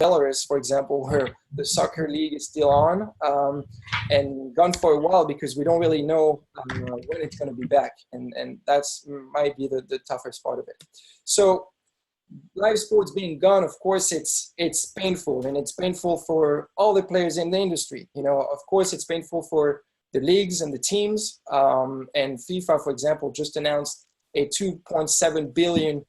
Belarus, for example, where the soccer league is still on and gone for a while because we don't really know when it's going to be back. And that's might be the toughest part of it. So live sports being gone, of course, it's painful, and it's painful for all the players in the industry. You know, of course, it's painful for the leagues and the teams. And FIFA, for example, just announced a $2.7 billion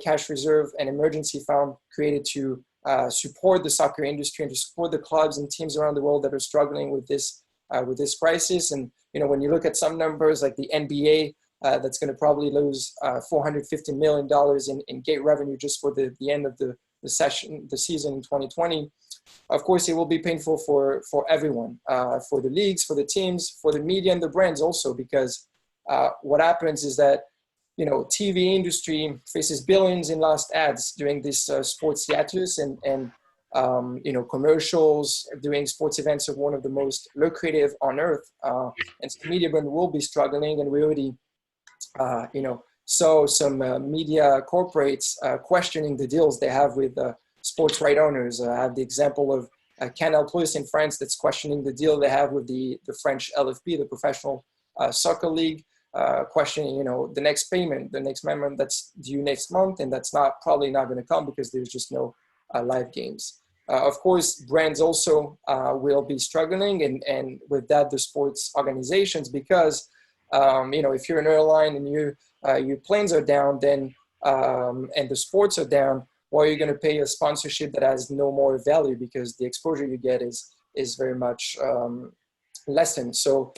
cash reserve and emergency fund created to support the soccer industry and to support the clubs and teams around the world that are struggling with this crisis. And you know, when you look at some numbers like the NBA, that's going to probably lose $450 million in gate revenue just for the end of the season in 2020. Of course, it will be painful for everyone, for the leagues, for the teams, for the media and the brands also, because what happens is that, you know, TV industry faces billions in lost ads during this sports hiatus, and you know, commercials during sports events are one of the most lucrative on earth, and so media brand will be struggling, and we already you know, saw some media corporates questioning the deals they have with sports right owners. I have the example of Canal Plus in France that's questioning the deal they have with the French LFP, the Professional Soccer League, questioning, you know, the next payment, the next amendment that's due next month, and that's probably not going to come because there's just no live games. Of course, brands also will be struggling, and with that, the sports organizations, because you know, if you're an airline and your planes are down, then and the sports are down, well, you're going to pay a sponsorship that has no more value because the exposure you get is very much lessened. So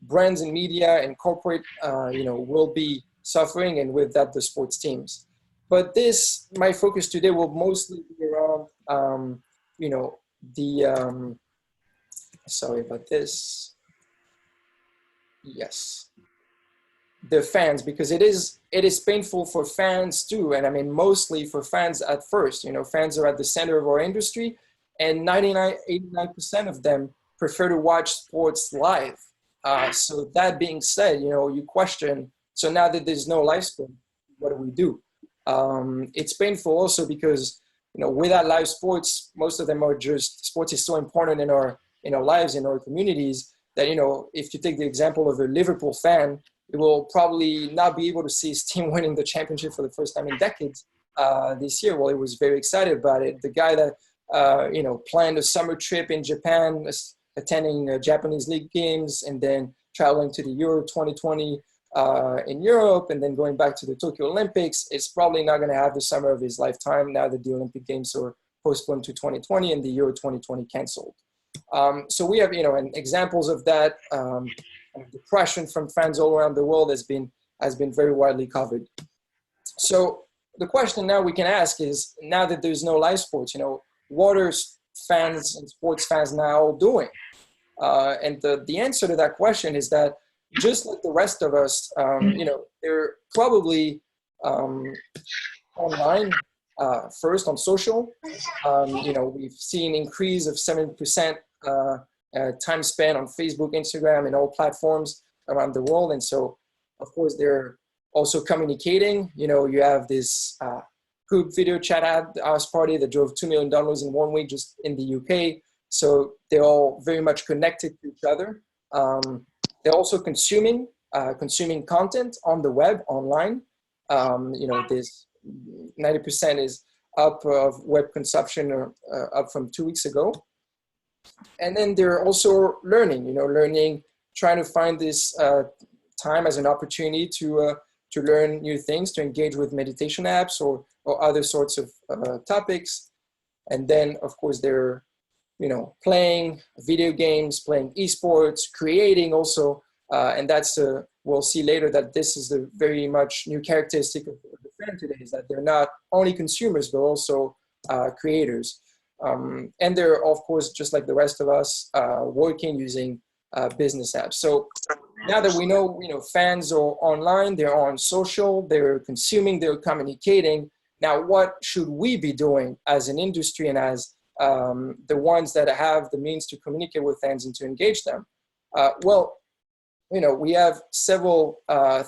brands and media and corporate, you know, will be suffering, and with that, the sports teams. But my focus today will mostly be around, you know, the sorry about this. Yes, the fans, because it is painful for fans too, and I mean mostly for fans at first. You know, fans are at the center of our industry, and 89% of them prefer to watch sports live. So that being said, you know, you question, so now that there's no live sport, what do we do? It's painful also because, you know, without live sports, most of them are just, sports is so important in our lives, in our communities, that, you know, if you take the example of a Liverpool fan, he will probably not be able to see his team winning the championship for the first time in decades this year. Well, he was very excited about it. The guy that, you know, planned a summer trip in Japan, attending Japanese league games, and then traveling to the Euro 2020 in Europe, and then going back to the Tokyo Olympics, is probably not going to have the summer of his lifetime now that the Olympic Games are postponed to 2020 and the Euro 2020 canceled. So we have, you know, and examples of that, depression from fans all around the world has been very widely covered. So the question now we can ask is, now that there's no live sports, you know, what are fans and sports fans now all doing? And the answer to that question is that, just like the rest of us, you know, they're probably online, first on social. You know, we've seen increase of 7% time spent on Facebook, Instagram, and all platforms around the world. And so, of course, they're also communicating. You know, you have this group video chat at the house party that drove $2 million in 1 week just in the UK. So they're all very much connected to each other. They're also consuming content on the web, online. You know, this 90% is up of web consumption, up from 2 weeks ago. And then they're also learning, you know, trying to find this time as an opportunity to learn new things, to engage with meditation apps or other sorts of topics. And then, of course, they're, you know, playing video games, playing esports, creating also. And that's, we'll see later that this is the very much new characteristic of the fan today, is that they're not only consumers, but also creators. And they're, of course, just like the rest of us, working using business apps. So now that we know, you know, fans are online, they're on social, they're consuming, they're communicating. Now, what should we be doing as an industry and as the ones that have the means to communicate with fans and to engage them? Well, you know, we have several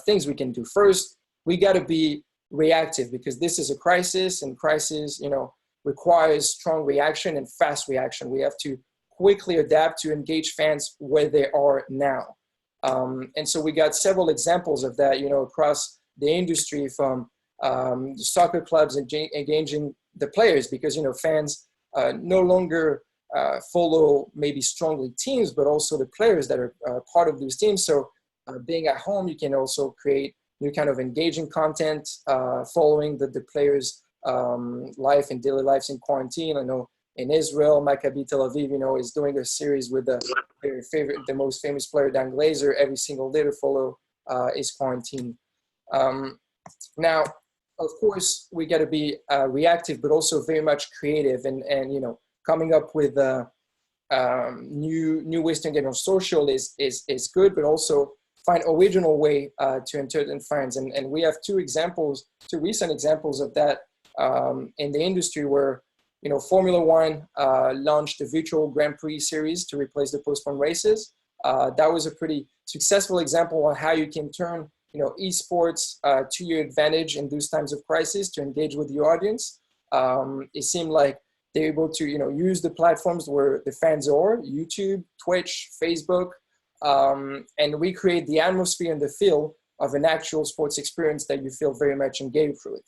things we can do. First, we got to be reactive, because this is a crisis, and crisis, you know, requires strong reaction and fast reaction. We have to quickly adapt to engage fans where they are now. And so we got several examples of that, across the industry, from the soccer clubs engaging the players, because, fans no longer follow maybe strongly teams, but also the players that are part of those teams. So being at home, you can also create new kind of engaging content following the players' life and daily lives in quarantine. I know in Israel, Maccabi Tel Aviv, is doing a series with the most famous player, Dan Glazer, every single day to follow his quarantine. Now, of course, we got to be reactive, but also very much creative, and coming up with new ways to engage on social is good, but also find original way to entertain fans. And we have two recent examples of that in the industry, where Formula One launched a virtual Grand Prix series to replace the postponed races. That was a pretty successful example on how you can turn esports to your advantage in those times of crisis to engage with your audience. It seemed like they're able to use the platforms where the fans are, YouTube, Twitch, Facebook, and recreate the atmosphere and the feel of an actual sports experience that you feel very much engaged with.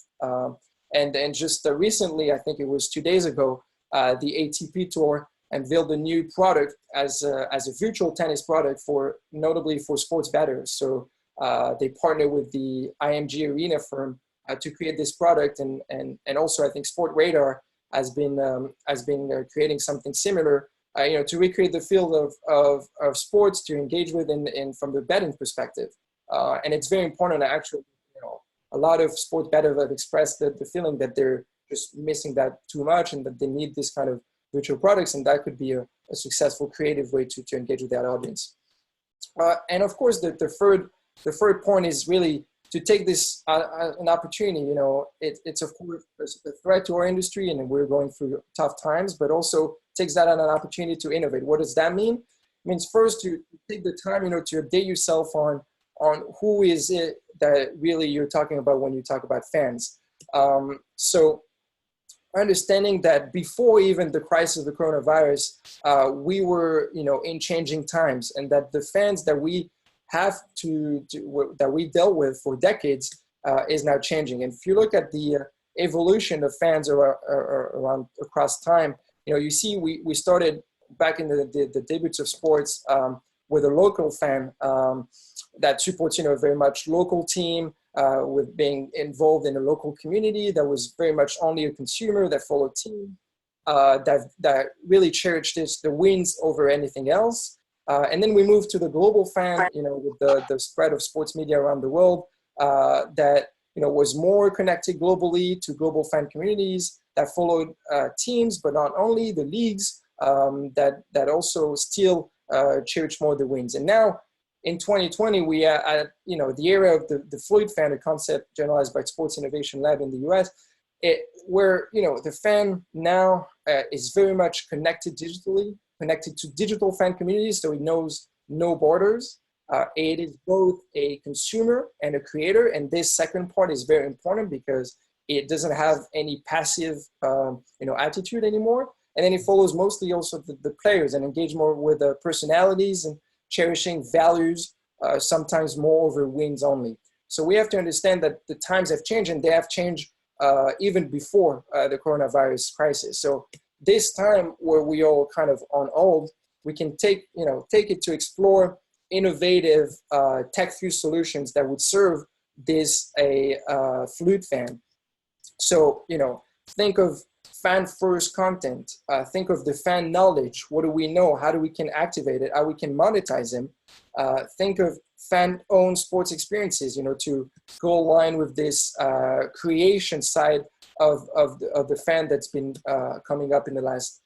And just recently, I think it was 2 days ago, the ATP Tour unveiled a new product as a virtual tennis product notably for sports bettors. So they partnered with the IMG Arena firm to create this product, and also I think Sport Radar has been creating something similar, to recreate the field of sports to engage with in from the betting perspective. And it's very important. Actually, a lot of sport bettors have expressed the feeling that they're just missing that too much, and that they need this kind of virtual products, and that could be a successful creative way to engage with that audience. And of course, the third point is really to take this an opportunity. It's of course a threat to our industry, and we're going through tough times, but also takes that as an opportunity to innovate. What does that mean? It means first to take the time, to update yourself on who is it that really you're talking about when you talk about fans. So understanding that before even the crisis of the coronavirus, we were, in changing times, and that the fans that we have that we dealt with for decades is now changing. And if you look at the evolution of fans around across time, you see we started back in the debuts of sports with a local fan that supports, very much local team, with being involved in a local community that was very much only a consumer that followed team, that really cherished the wins over anything else. And then we moved to the global fan, with the spread of sports media around the world, that was more connected globally to global fan communities that followed teams, but not only the leagues, that also still cherish more the wins. And now in 2020, we are at the era of the fluid fan, a concept generalized by Sports Innovation Lab in the US, where the fan now is very much connected digitally, connected to digital fan communities, so it knows no borders. It is both a consumer and a creator, and this second part is very important because it doesn't have any passive attitude anymore. And then it follows mostly also the players and engage more with the personalities and cherishing values, sometimes more over wins only. So we have to understand that the times have changed, and they have changed even before the coronavirus crisis. So this time where we all kind of on hold, we can take it to explore innovative tech-fused solutions that would serve this fluid fan. So think of fan-first content. Think of the fan knowledge. What do we know? How do we can activate it? How we can monetize them? Think of fan-owned sports experiences. To go align with this creation side of the fan that's been coming up in the last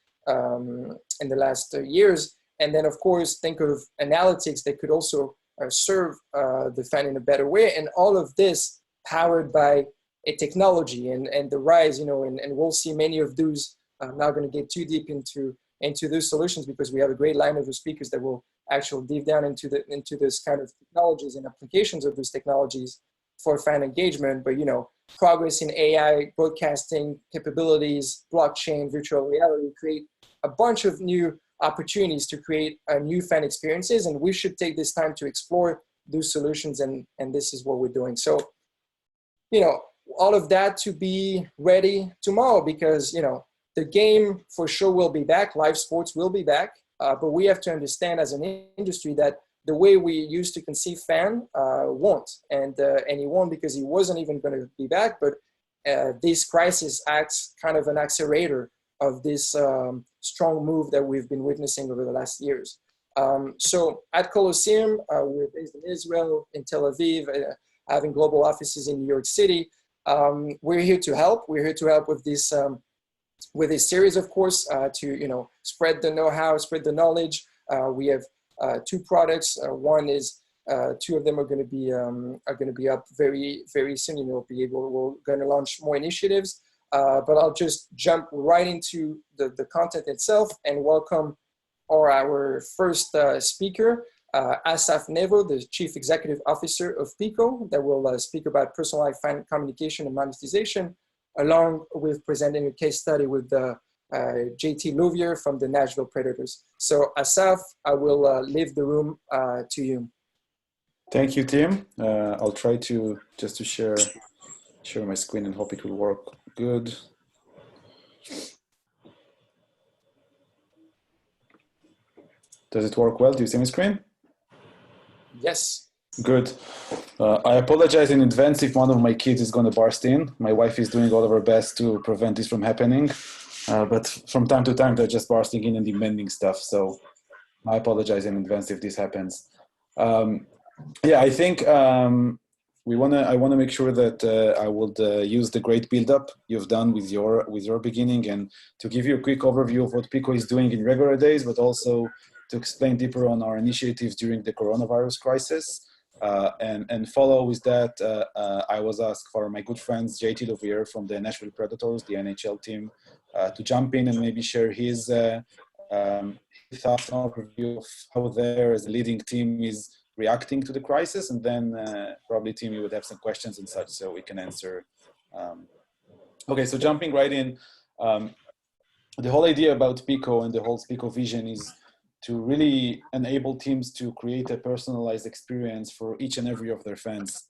years. And then, of course, think of analytics that could also serve the fan in a better way. And all of this powered by a technology and the rise, and we'll see many of those. I'm not going to get too deep into those solutions because we have a great lineup of speakers that will actually deep down into this kind of technologies and applications of those technologies for fan engagement. But progress in AI, broadcasting capabilities, blockchain, virtual reality, create a bunch of new opportunities to create new fan experiences. And we should take this time to explore those solutions. And this is what we're doing. So, all of that to be ready tomorrow, because, the game for sure will be back. Live sports will be back. But we have to understand as an industry that the way we used to conceive fan won't. And he won't because he wasn't even going to be back. But this crisis acts kind of an accelerator of this strong move that we've been witnessing over the last years. So at Colosseum, we're based in Israel, in Tel Aviv, having global offices in New York City. We're here to help. We're here to help with this series, of course, to spread the know-how, spread the knowledge. We have 2 products. One is 2 of them are going to be up very, very soon. We're going to launch more initiatives. But I'll just jump right into the content itself and welcome our first speaker, Asaf Nevo, the Chief Executive Officer of Pico, that will speak about personalized fan communication and monetization, along with presenting a case study with JT Louvier from the Nashville Predators. So Asaf, I will leave the room to you. Thank you, Tim. I'll try to share my screen and hope it will work good. Does it work well? Do you see my screen? Yes. Good. I apologize in advance if one of my kids is going to burst in. My wife is doing all of her best to prevent this from happening. But from time to time, they're just bursting in and demanding stuff. So I apologize in advance if this happens. I think I want to make sure that I would use the great build-up you've done with your beginning, and to give you a quick overview of what Pico is doing in regular days, but also to explain deeper on our initiatives during the coronavirus crisis. And follow with that, I was asked for my good friends JT Louvier from the Nashville Predators, the NHL team, to jump in and maybe share his thoughts and overview of how there as a leading team is reacting to the crisis, and then probably Tim, you would have some questions and such, so we can answer. Okay, so jumping right in, the whole idea about Pico and the whole Pico vision is to really enable teams to create a personalized experience for each and every of their fans.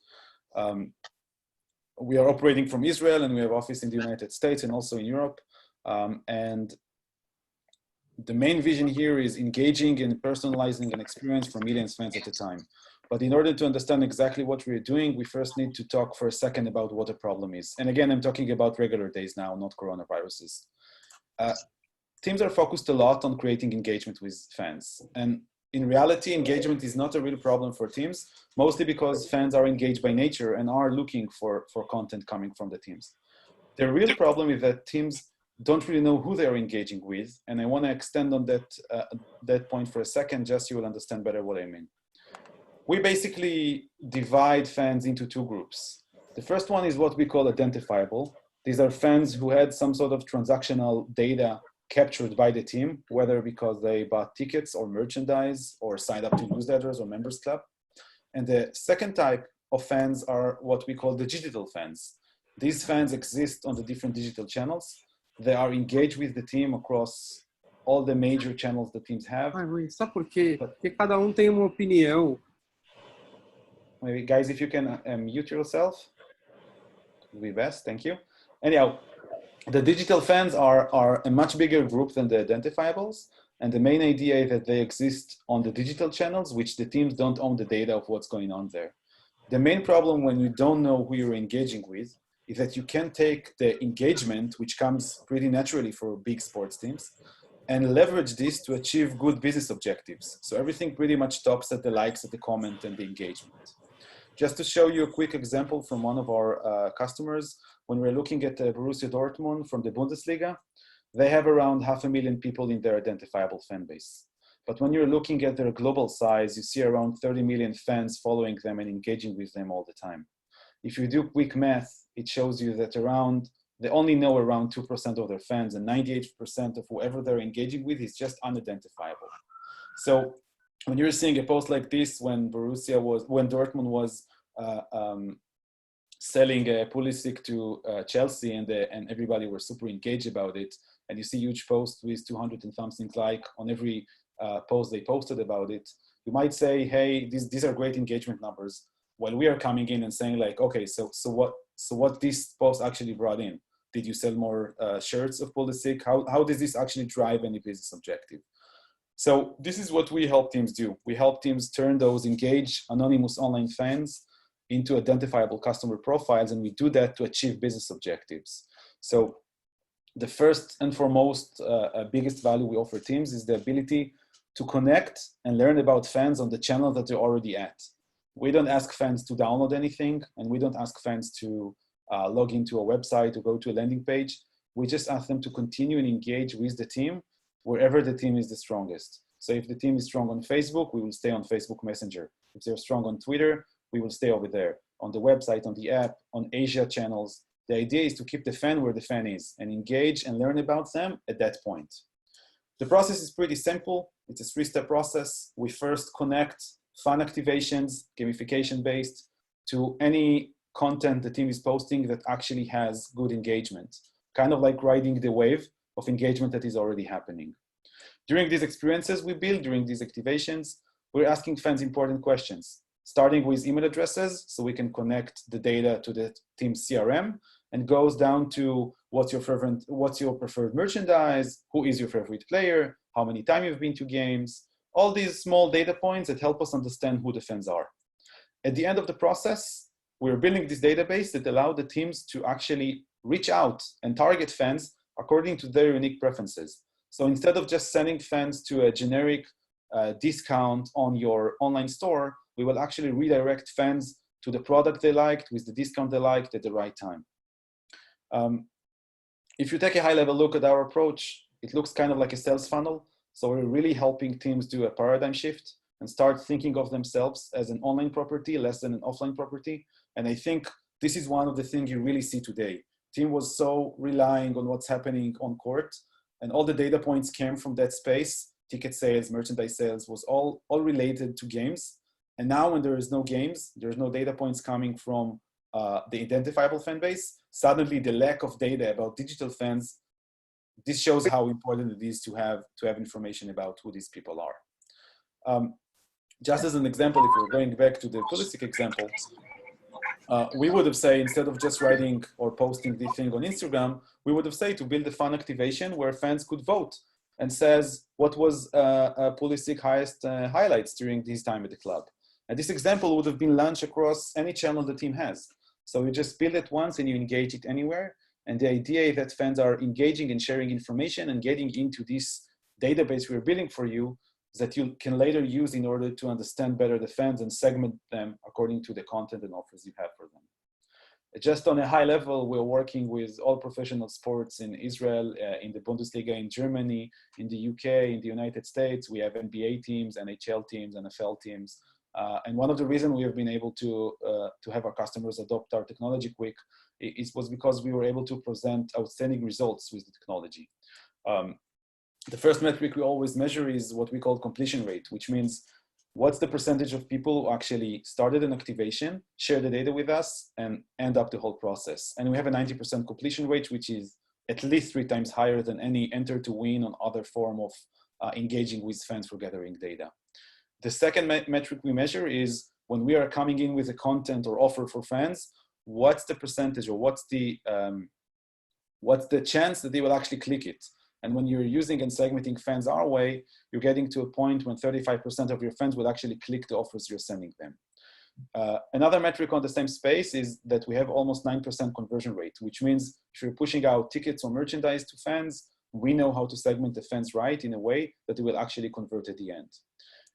We are operating from Israel, and we have office in the United States and also in Europe. And the main vision here is engaging and personalizing an experience for millions of fans at a time. But in order to understand exactly what we're doing, we first need to talk for a second about what the problem is. And again, I'm talking about regular days now, not coronaviruses. Teams are focused a lot on creating engagement with fans. And in reality, engagement is not a real problem for teams, mostly because fans are engaged by nature and are looking for content coming from the teams. The real problem is that teams don't really know who they're engaging with. And I want to extend on that point for a second, just so you will understand better what I mean. We basically divide fans into 2 groups. The first one is what we call identifiable. These are fans who had some sort of transactional data captured by the team, whether because they bought tickets or merchandise or signed up to newsletters or members club. And the second type of fans are what we call the digital fans. These fans exist on the different digital channels. They are engaged with the team across all the major channels the teams have. Sabe por quê? Porque cada tem uma opinião. Maybe guys, if you can mute yourself, it would be best. Thank you. Anyhow, the digital fans are a much bigger group than the identifiables. And the main idea is that they exist on the digital channels, which the teams don't own the data of what's going on there. The main problem when you don't know who you're engaging with is that you can take the engagement, which comes pretty naturally for big sports teams, and leverage this to achieve good business objectives. So everything pretty much stops at the likes, at the comment, and the engagement. Just to show you a quick example from one of our customers, when we're looking at Borussia Dortmund from the Bundesliga, they have around 500,000 people in their identifiable fan base. But when you're looking at their global size, you see around 30 million fans following them and engaging with them all the time. If you do quick math, it shows you that they only know around 2% of their fans, and 98% of whoever they're engaging with is just unidentifiable. So when you're seeing a post like this, when Dortmund was selling Pulisic to Chelsea, and everybody were super engaged about it. And you see huge posts with 200 and something like on every post they posted about it. You might say, hey, these are great engagement numbers. While we are coming in and saying like, okay, so what this post actually brought in? Did you sell more shirts of Pulisic? How does this actually drive any business objective? So this is what we help teams do. We help teams turn those engaged anonymous online fans into identifiable customer profiles, and we do that to achieve business objectives. So the first and foremost biggest value we offer teams is the ability to connect and learn about fans on the channel that they're already at. We don't ask fans to download anything, and we don't ask fans to log into a website or go to a landing page. We just ask them to continue and engage with the team wherever the team is the strongest. So if the team is strong on Facebook, we will stay on Facebook Messenger. If they're strong on Twitter, we will stay over there. On the website, on the app, on Asia channels. The idea is to keep the fan where the fan is and engage and learn about them at that point. The process is pretty simple. It's a three-step process. We first connect fun activations, gamification-based, to any content the team is posting that actually has good engagement, kind of like riding the wave of engagement that is already happening. During these experiences we build, during these activations, we're asking fans important questions, starting with email addresses so we can connect the data to the team's CRM, and goes down to what's your preferred merchandise, who is your favorite player, how many times you've been to games, all these small data points that help us understand who the fans are. At the end of the process, we're building this database that allows the teams to actually reach out and target fans according to their unique preferences. So instead of just sending fans to a generic discount on your online store, we will actually redirect fans to the product they liked with the discount they liked at the right time. If you take a high-level look at our approach, it looks kind of like a sales funnel. So we're really helping teams do a paradigm shift and start thinking of themselves as an online property, less than an offline property. And I think this is one of the things you really see today. Team was so relying on what's happening on court, and all the data points came from that space. Ticket sales, merchandise sales was all related to games. And now when there is no games, there's no data points coming from the identifiable fan base. Suddenly the lack of data about digital fans, this shows how important it is to have information about who these people are. Just as an example, if we're going back to the Pulisic example, we would have said, instead of just writing or posting the thing on Instagram, we would have said to build a fun activation where fans could vote and says what was Pulisic highest highlights during his time at the club. And this example would have been launched across any channel the team has. So you just build it once and you engage it anywhere. And the idea is that fans are engaging and sharing information and getting into this database we're building for you that you can later use in order to understand better the fans and segment them according to the content and offers you have for them. Just on a high level, we're working with all professional sports in Israel, in the Bundesliga in Germany, in the UK, in the United States. We have NBA teams, NHL teams, NFL teams. And one of the reasons we have been able to have our customers adopt our technology quick was because we were able to present outstanding results with the technology. The first metric we always measure is what we call completion rate, which means what's the percentage of people who actually started an activation, share the data with us, and end up the whole process. And we have a 90% completion rate, which is at least 3 times higher than any enter to win on other form of engaging with fans for gathering data. The second metric we measure is when we are coming in with a content or offer for fans, what's the percentage or what's the chance that they will actually click it? And when you're using and segmenting fans our way, you're getting to a point when 35% of your fans will actually click the offers you're sending them. Another metric on the same space is that we have almost 9% conversion rate, which means if you're pushing out tickets or merchandise to fans, we know how to segment the fans right in a way that they will actually convert at the end.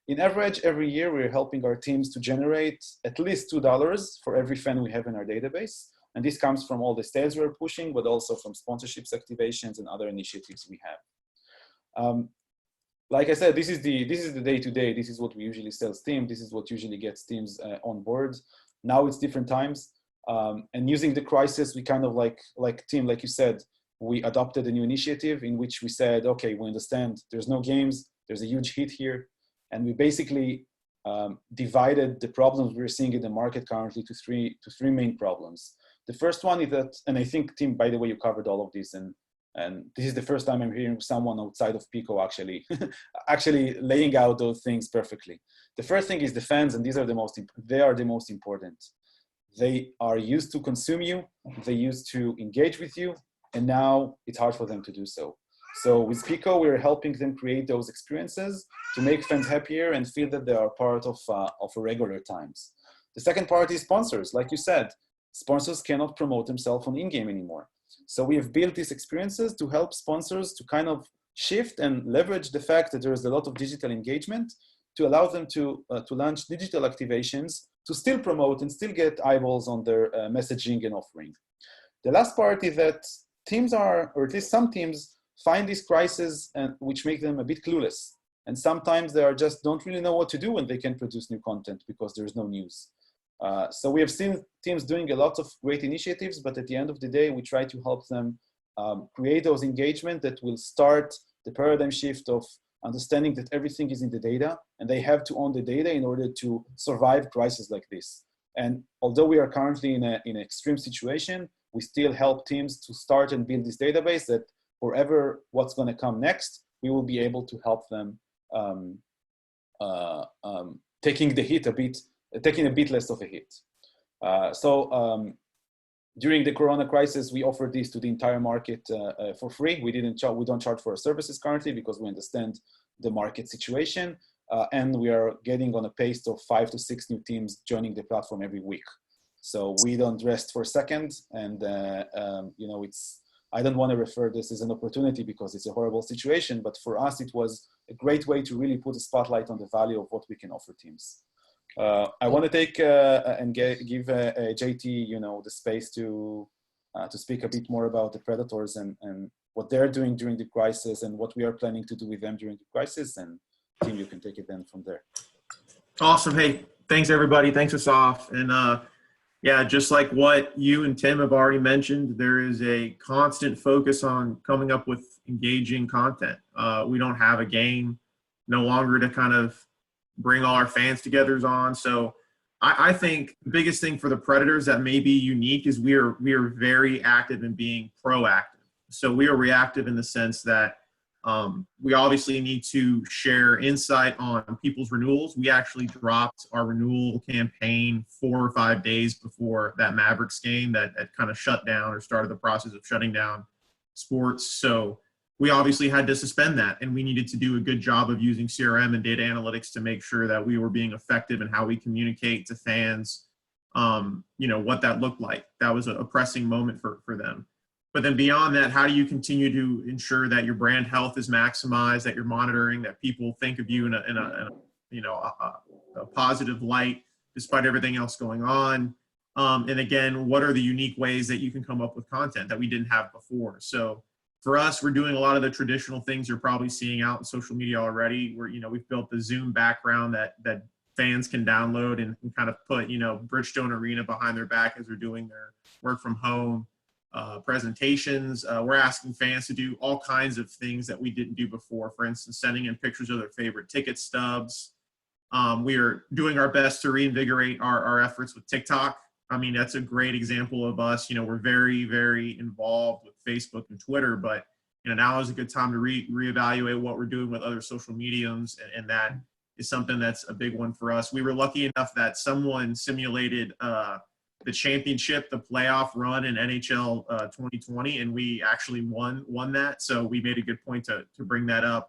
In average, every year, we're helping our teams to generate at least $2 for every fan we have in our database. And this comes from all the sales we're pushing, but also from sponsorships, activations, and other initiatives we have. Like I said, this is the day-to-day. This is what we usually sell teams. This is what usually gets teams on board. Now it's different times. And using the crisis, we kind of like team, like you said, we adopted a new initiative in which we said, okay, we understand there's no games. There's a huge hit here. And we basically divided the problems we're seeing in the market currently to three main problems. The first one is that, and I think, Tim, by the way, you covered all of this, and this is the first time I'm hearing someone outside of Pico actually actually laying out those things perfectly. The first thing is the fans, and they are the most important. They are used to consume you, they used to engage with you, and now it's hard for them to do so. So with Pico, we're helping them create those experiences to make fans happier and feel that they are part of regular times. The second part is sponsors. Like you said, sponsors cannot promote themselves on in-game anymore. So we have built these experiences to help sponsors to kind of shift and leverage the fact that there is a lot of digital engagement to allow them to launch digital activations to still promote and still get eyeballs on their messaging and offering. The last part is that teams are, or at least some teams, find these crises which make them a bit clueless. And sometimes they are just don't really know what to do when they can produce new content because there's no news. So we have seen teams doing a lot of great initiatives, but at the end of the day, we try to help them create those engagement that will start the paradigm shift of understanding that everything is in the data and they have to own the data in order to survive crises like this. And although we are currently in an extreme situation, we still help teams to start and build this database that forever what's going to come next, we will be able to help them taking a bit less of a hit. During the Corona crisis, we offered this to the entire market for free. We don't charge for our services currently because we understand the market situation, and we are getting on a pace of 5 to 6 new teams joining the platform every week. So we don't rest for a second, and you know, I don't want to refer this as an opportunity because it's a horrible situation, but for us, it was a great way to really put a spotlight on the value of what we can offer teams. I want to take and give JT, you know, the space to speak a bit more about the Predators and what they're doing during the crisis and what we are planning to do with them during the crisis. And Tim, you can take it then from there. Awesome. Hey, thanks everybody. Thanks, Asaf. And yeah, just like what you and Tim have already mentioned, there is a constant focus on coming up with engaging content. We don't have a game no longer to kind of bring all our fans together on. So I think the biggest thing for the Predators that may be unique is we are very active in being proactive. So we are reactive in the sense that we obviously need to share insight on people's renewals. We actually dropped our renewal campaign 4 or 5 days before that Mavericks game that kind of shut down or started the process of shutting down sports. So we obviously had to suspend that, and we needed to do a good job of using CRM and data analytics to make sure that we were being effective in how we communicate to fans, you know, what that looked like. That was a pressing moment for them. But then beyond that, how do you continue to ensure that your brand health is maximized, that you're monitoring, that people think of you in a you know, a positive light despite everything else going on? And again, what are the unique ways that you can come up with content that we didn't have before? So for us, we're doing a lot of the traditional things you're probably seeing out in social media already. Where, you know, we've built the Zoom background that fans can download and kind of put, you know, Bridgestone Arena behind their back as they're doing their work from home presentations. We're asking fans to do all kinds of things that we didn't do before. For instance, sending in pictures of their favorite ticket stubs. We are doing our best to reinvigorate our efforts with TikTok. I mean, that's a great example of us. You know, we're very, very involved with Facebook and Twitter, but, you know, now is a good time to reevaluate what we're doing with other social mediums. And that is something that's a big one for us. We were lucky enough that someone simulated the championship, the playoff run in NHL 2020, and we actually won that. So we made a good point to bring that up.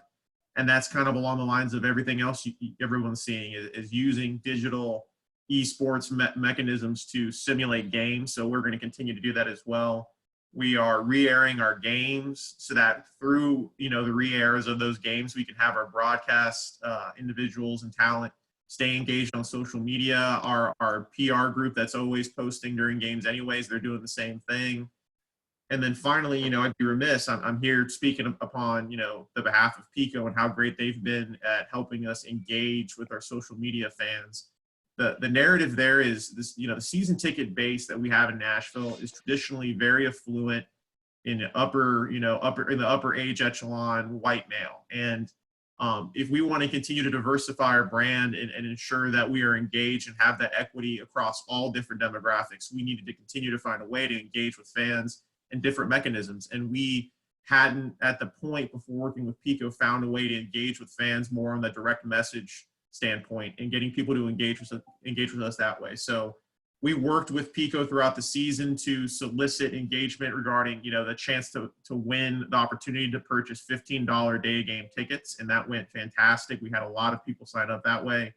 And that's kind of along the lines of everything else everyone's seeing is using digital esports mechanisms to simulate games. So we're going to continue to do that as well. We are re-airing our games so that through, you know, the re-airs of those games, we can have our broadcast individuals and talent stay engaged on social media. Our PR group that's always posting during games anyways, they're doing the same thing. And then finally, you know, I'd be remiss, I'm here speaking upon, you know, the behalf of Pico and how great they've been at helping us engage with our social media fans. The narrative there is this, you know, the season ticket base that we have in Nashville is traditionally very affluent in the upper age echelon white male. And if we want to continue to diversify our brand and ensure that we are engaged and have that equity across all different demographics, we needed to continue to find a way to engage with fans and different mechanisms. And we hadn't, at the point before working with Pico, found a way to engage with fans more on the direct message standpoint and getting people to engage with us that way. So we worked with Pico throughout the season to solicit engagement regarding, the chance to win the opportunity to purchase $15 day game tickets. And that went fantastic. We had a lot of people sign up that way.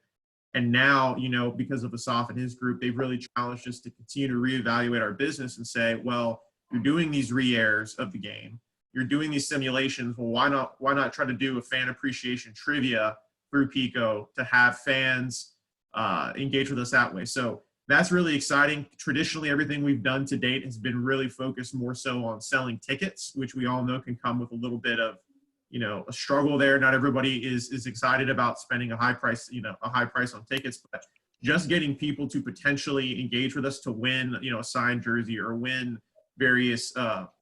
And now, because of Asaf and his group, they've really challenged us to continue to reevaluate our business and say, well, you're doing these re-airs of the game. You're doing these simulations. Well, why not try to do a fan appreciation trivia through Pico to have fans engage with us that way? So that's really exciting. Traditionally, everything we've done to date has been really focused more so on selling tickets, which we all know can come with a little bit of, a struggle there. Not everybody is excited about spending a high price on tickets, but just getting people to potentially engage with us to win, a signed jersey or win various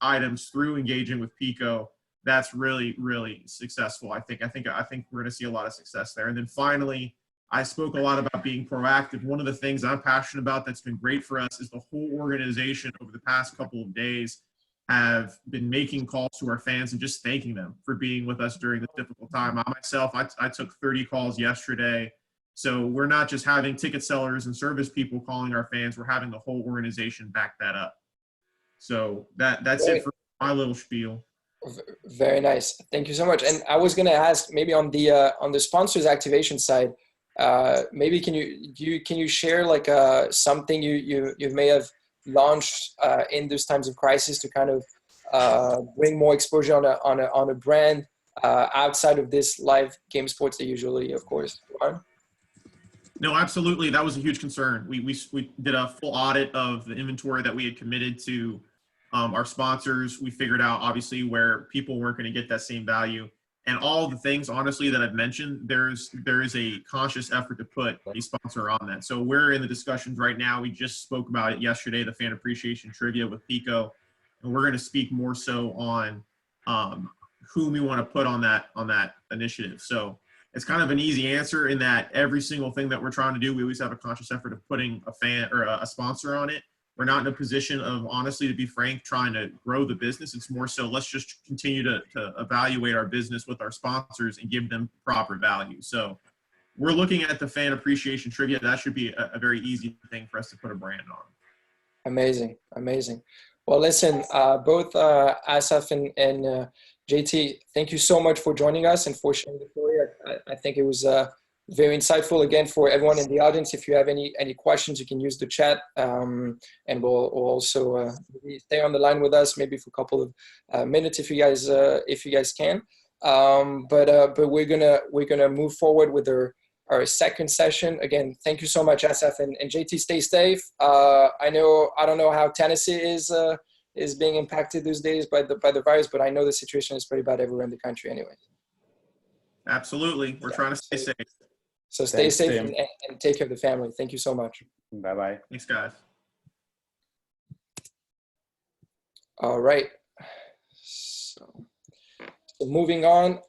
items through engaging with Pico, that's really, really successful. I think we're going to see a lot of success there. And then finally, I spoke a lot about being proactive. One of the things I'm passionate about that's been great for us is the whole organization over the past couple of days have been making calls to our fans and just thanking them for being with us during this difficult time. I took 30 calls yesterday. So we're not just having ticket sellers and service people calling our fans, we're having the whole organization back that up. So that's it for my little spiel. Very nice. Thank you so much. And I was going to ask, maybe on the sponsors activation side, maybe can you share like something you may have launched in those times of crisis to kind of bring more exposure on a brand outside of this live game sports that usually, of course, are? No, absolutely. That was a huge concern. We did a full audit of the inventory that we had committed to our sponsors. We figured out obviously where people weren't going to get that same value, and all the things honestly that I've mentioned, there is a conscious effort to put a sponsor on that. So we're in the discussions right now. We just spoke about it yesterday, the fan appreciation trivia with Pico, and we're going to speak more so on whom we want to put on that initiative. So it's kind of an easy answer in that every single thing that we're trying to do, we always have a conscious effort of putting a fan or a sponsor on it. We're not in a position of, honestly, to be frank, trying to grow the business. It's more so let's just continue to evaluate our business with our sponsors and give them proper value. So we're looking at the fan appreciation trivia. That should be a very easy thing for us to put a brand on. Amazing. Amazing. Well, listen, both Asaf and JT, thank you so much for joining us and for sharing the story. I think it was very insightful. Again, for everyone in the audience, if you have any questions, you can use the chat, and we'll also stay on the line with us maybe for a couple of minutes if you guys can. But we're gonna move forward with our second session. Again, thank you so much, Asaf and JT. Stay safe. I don't know how Tennessee is being impacted these days by the virus, but I know the situation is pretty bad everywhere in the country anyway. Absolutely. We're trying to stay safe. So stay safe and take care of the family. Thank you so much. Bye-bye. Thanks, guys. All right. So moving on,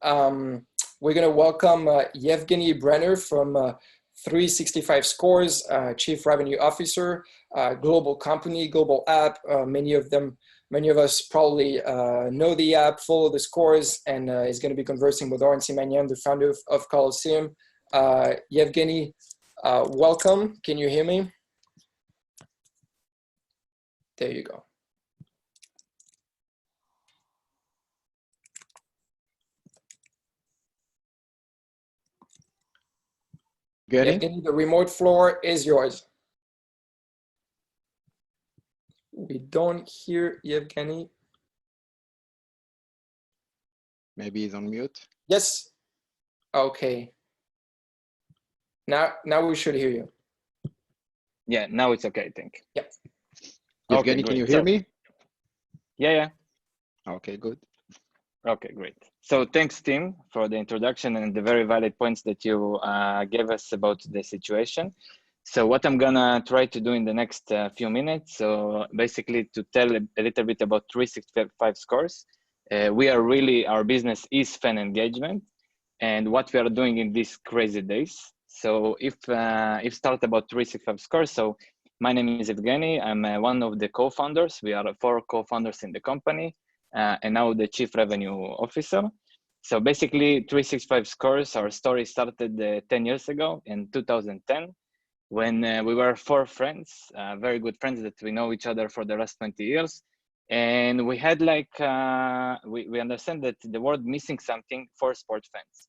we're going to welcome Yevgeny Brenner from 365 Scores, Chief Revenue Officer, global company, global app. Many of us probably know the app, follow the scores, and is going to be conversing with Oren Simanyan, the founder of Colosseum. Yevgeny, welcome. Can you hear me? There you go. Yevgeny, the remote floor is yours. We don't hear Yevgeny. Maybe he's on mute. Yes. Okay. Now we should hear you. Yeah, now it's okay, I think. Yep. Yevgeny, can you hear me? Yeah. Okay, good. Okay, great. So thanks, Tim, for the introduction and the very valid points that you gave us about the situation. So what I'm gonna try to do in the next few minutes, so basically to tell a little bit about 365 Scores. Our business is fan engagement. and what we are doing in these crazy days. So if start about 365 scores, so my name is Evgeny. I'm one of the co-founders. We are 4 co-founders in the company, and now the chief revenue officer. So basically 365 scores, our story started 10 years ago in 2010, when we were 4 friends, very good friends that we know each other for the last 20 years. And we had like, we understand that the world missing something for sport fans.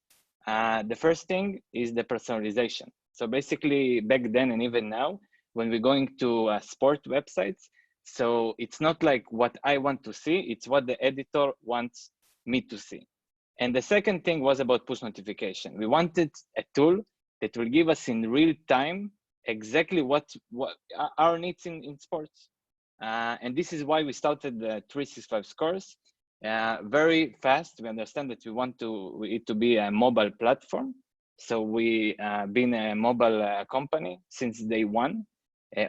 The first thing is the personalization. So basically back then and even now, when we're going to sport websites, so it's not like what I want to see, it's what the editor wants me to see. And the second thing was about push notification. We wanted a tool that will give us in real time exactly what our needs in sports. And this is why we started the 365 scores very fast. We understand that we want it to be a mobile platform. So we been a mobile company since day one.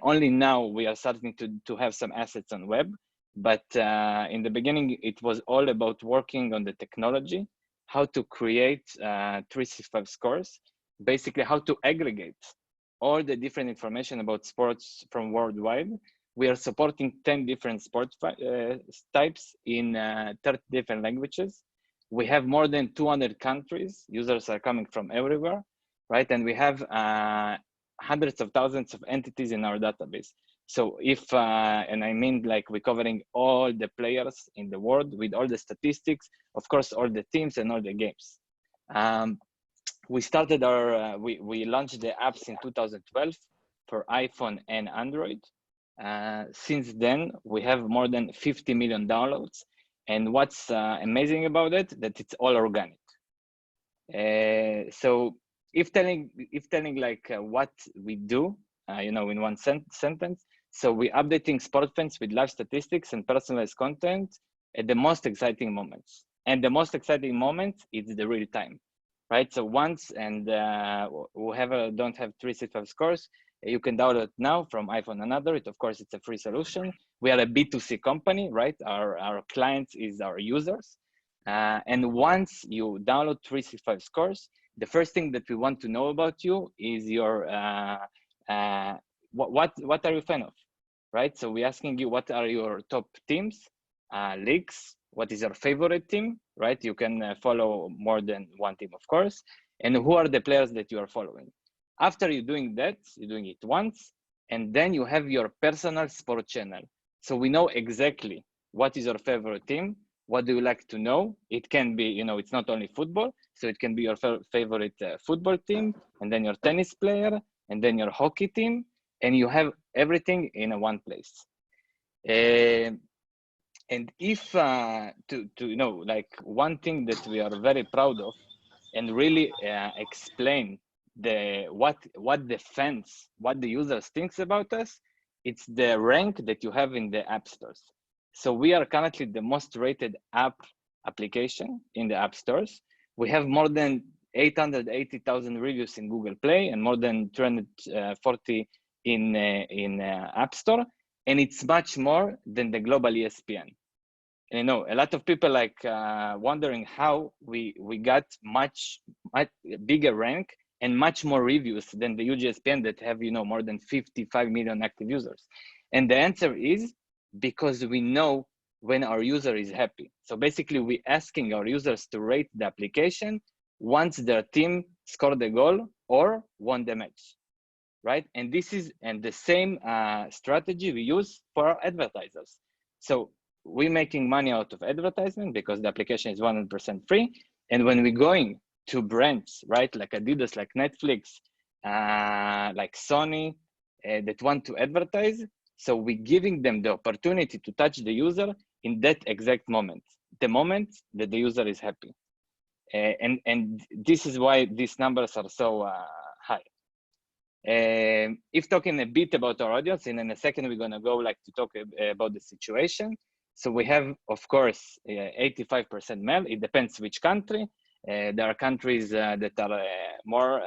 Only now we are starting to have some assets on web. But in the beginning, it was all about working on the technology, how to create 365 scores, basically how to aggregate all the different information about sports from worldwide. We are supporting 10 different sport types in 30 different languages. We have more than 200 countries. Users are coming from everywhere, right? And we have hundreds of thousands of entities in our database. So if, and I mean like we're covering all the players in the world with all the statistics, of course, all the teams and all the games. We started our, we launched the apps in 2012 for iPhone and Android. Since then, we have more than 50 million downloads. And what's amazing about it, that it's all organic. So if telling like what we do, you know, in one sentence, so we're updating sport fans with live statistics and personalized content at the most exciting moments. And the most exciting moment is the real time, right? So once, and whoever don't have 365 scores, you can download now from iPhone and Android. Of course, it's a free solution. We are a B2C company, right? Our clients is our users. And once you download 365 scores, the first thing that we want to know about you is your, what are you a fan of, right? So we're asking you, what are your top teams, leagues? What is your favorite team, right? You can follow more than one team, of course. And who are the players that you are following? After you're doing that, you're doing it once, and then you have your personal sport channel. So we know exactly what is your favorite team, what do you like to know? It can be, you know, it's not only football, so it can be your favorite football team, and then your tennis player, and then your hockey team, and you have everything in one place. And if, to you know, like one thing that we are very proud of, and really explain what the fans, what the users thinks about us, it's the rank that you have in the app stores. So we are currently the most rated application in the app stores. We have more than 880,000 reviews in Google Play and more than 240 in App Store, and it's much more than the global ESPN. And you know, a lot of people like wondering how we got much bigger rank and much more reviews than the ESPN that have, you know, more than 55 million active users. And the answer is because we know when our user is happy. So basically we're asking our users to rate the application once their team scored the goal or won the match, right? And this is, and the same strategy we use for our advertisers. So we're making money out of advertisement because the application is 100% free. And when we're going to brands, right, like Adidas, like Netflix, like Sony, that want to advertise, so we're giving them the opportunity to touch the user in that exact moment, the moment that the user is happy. And this is why these numbers are so high. If talking a bit about our audience, and in a second we're gonna go like to talk about the situation. So we have, of course, 85% male. It depends which country. There are countries that are more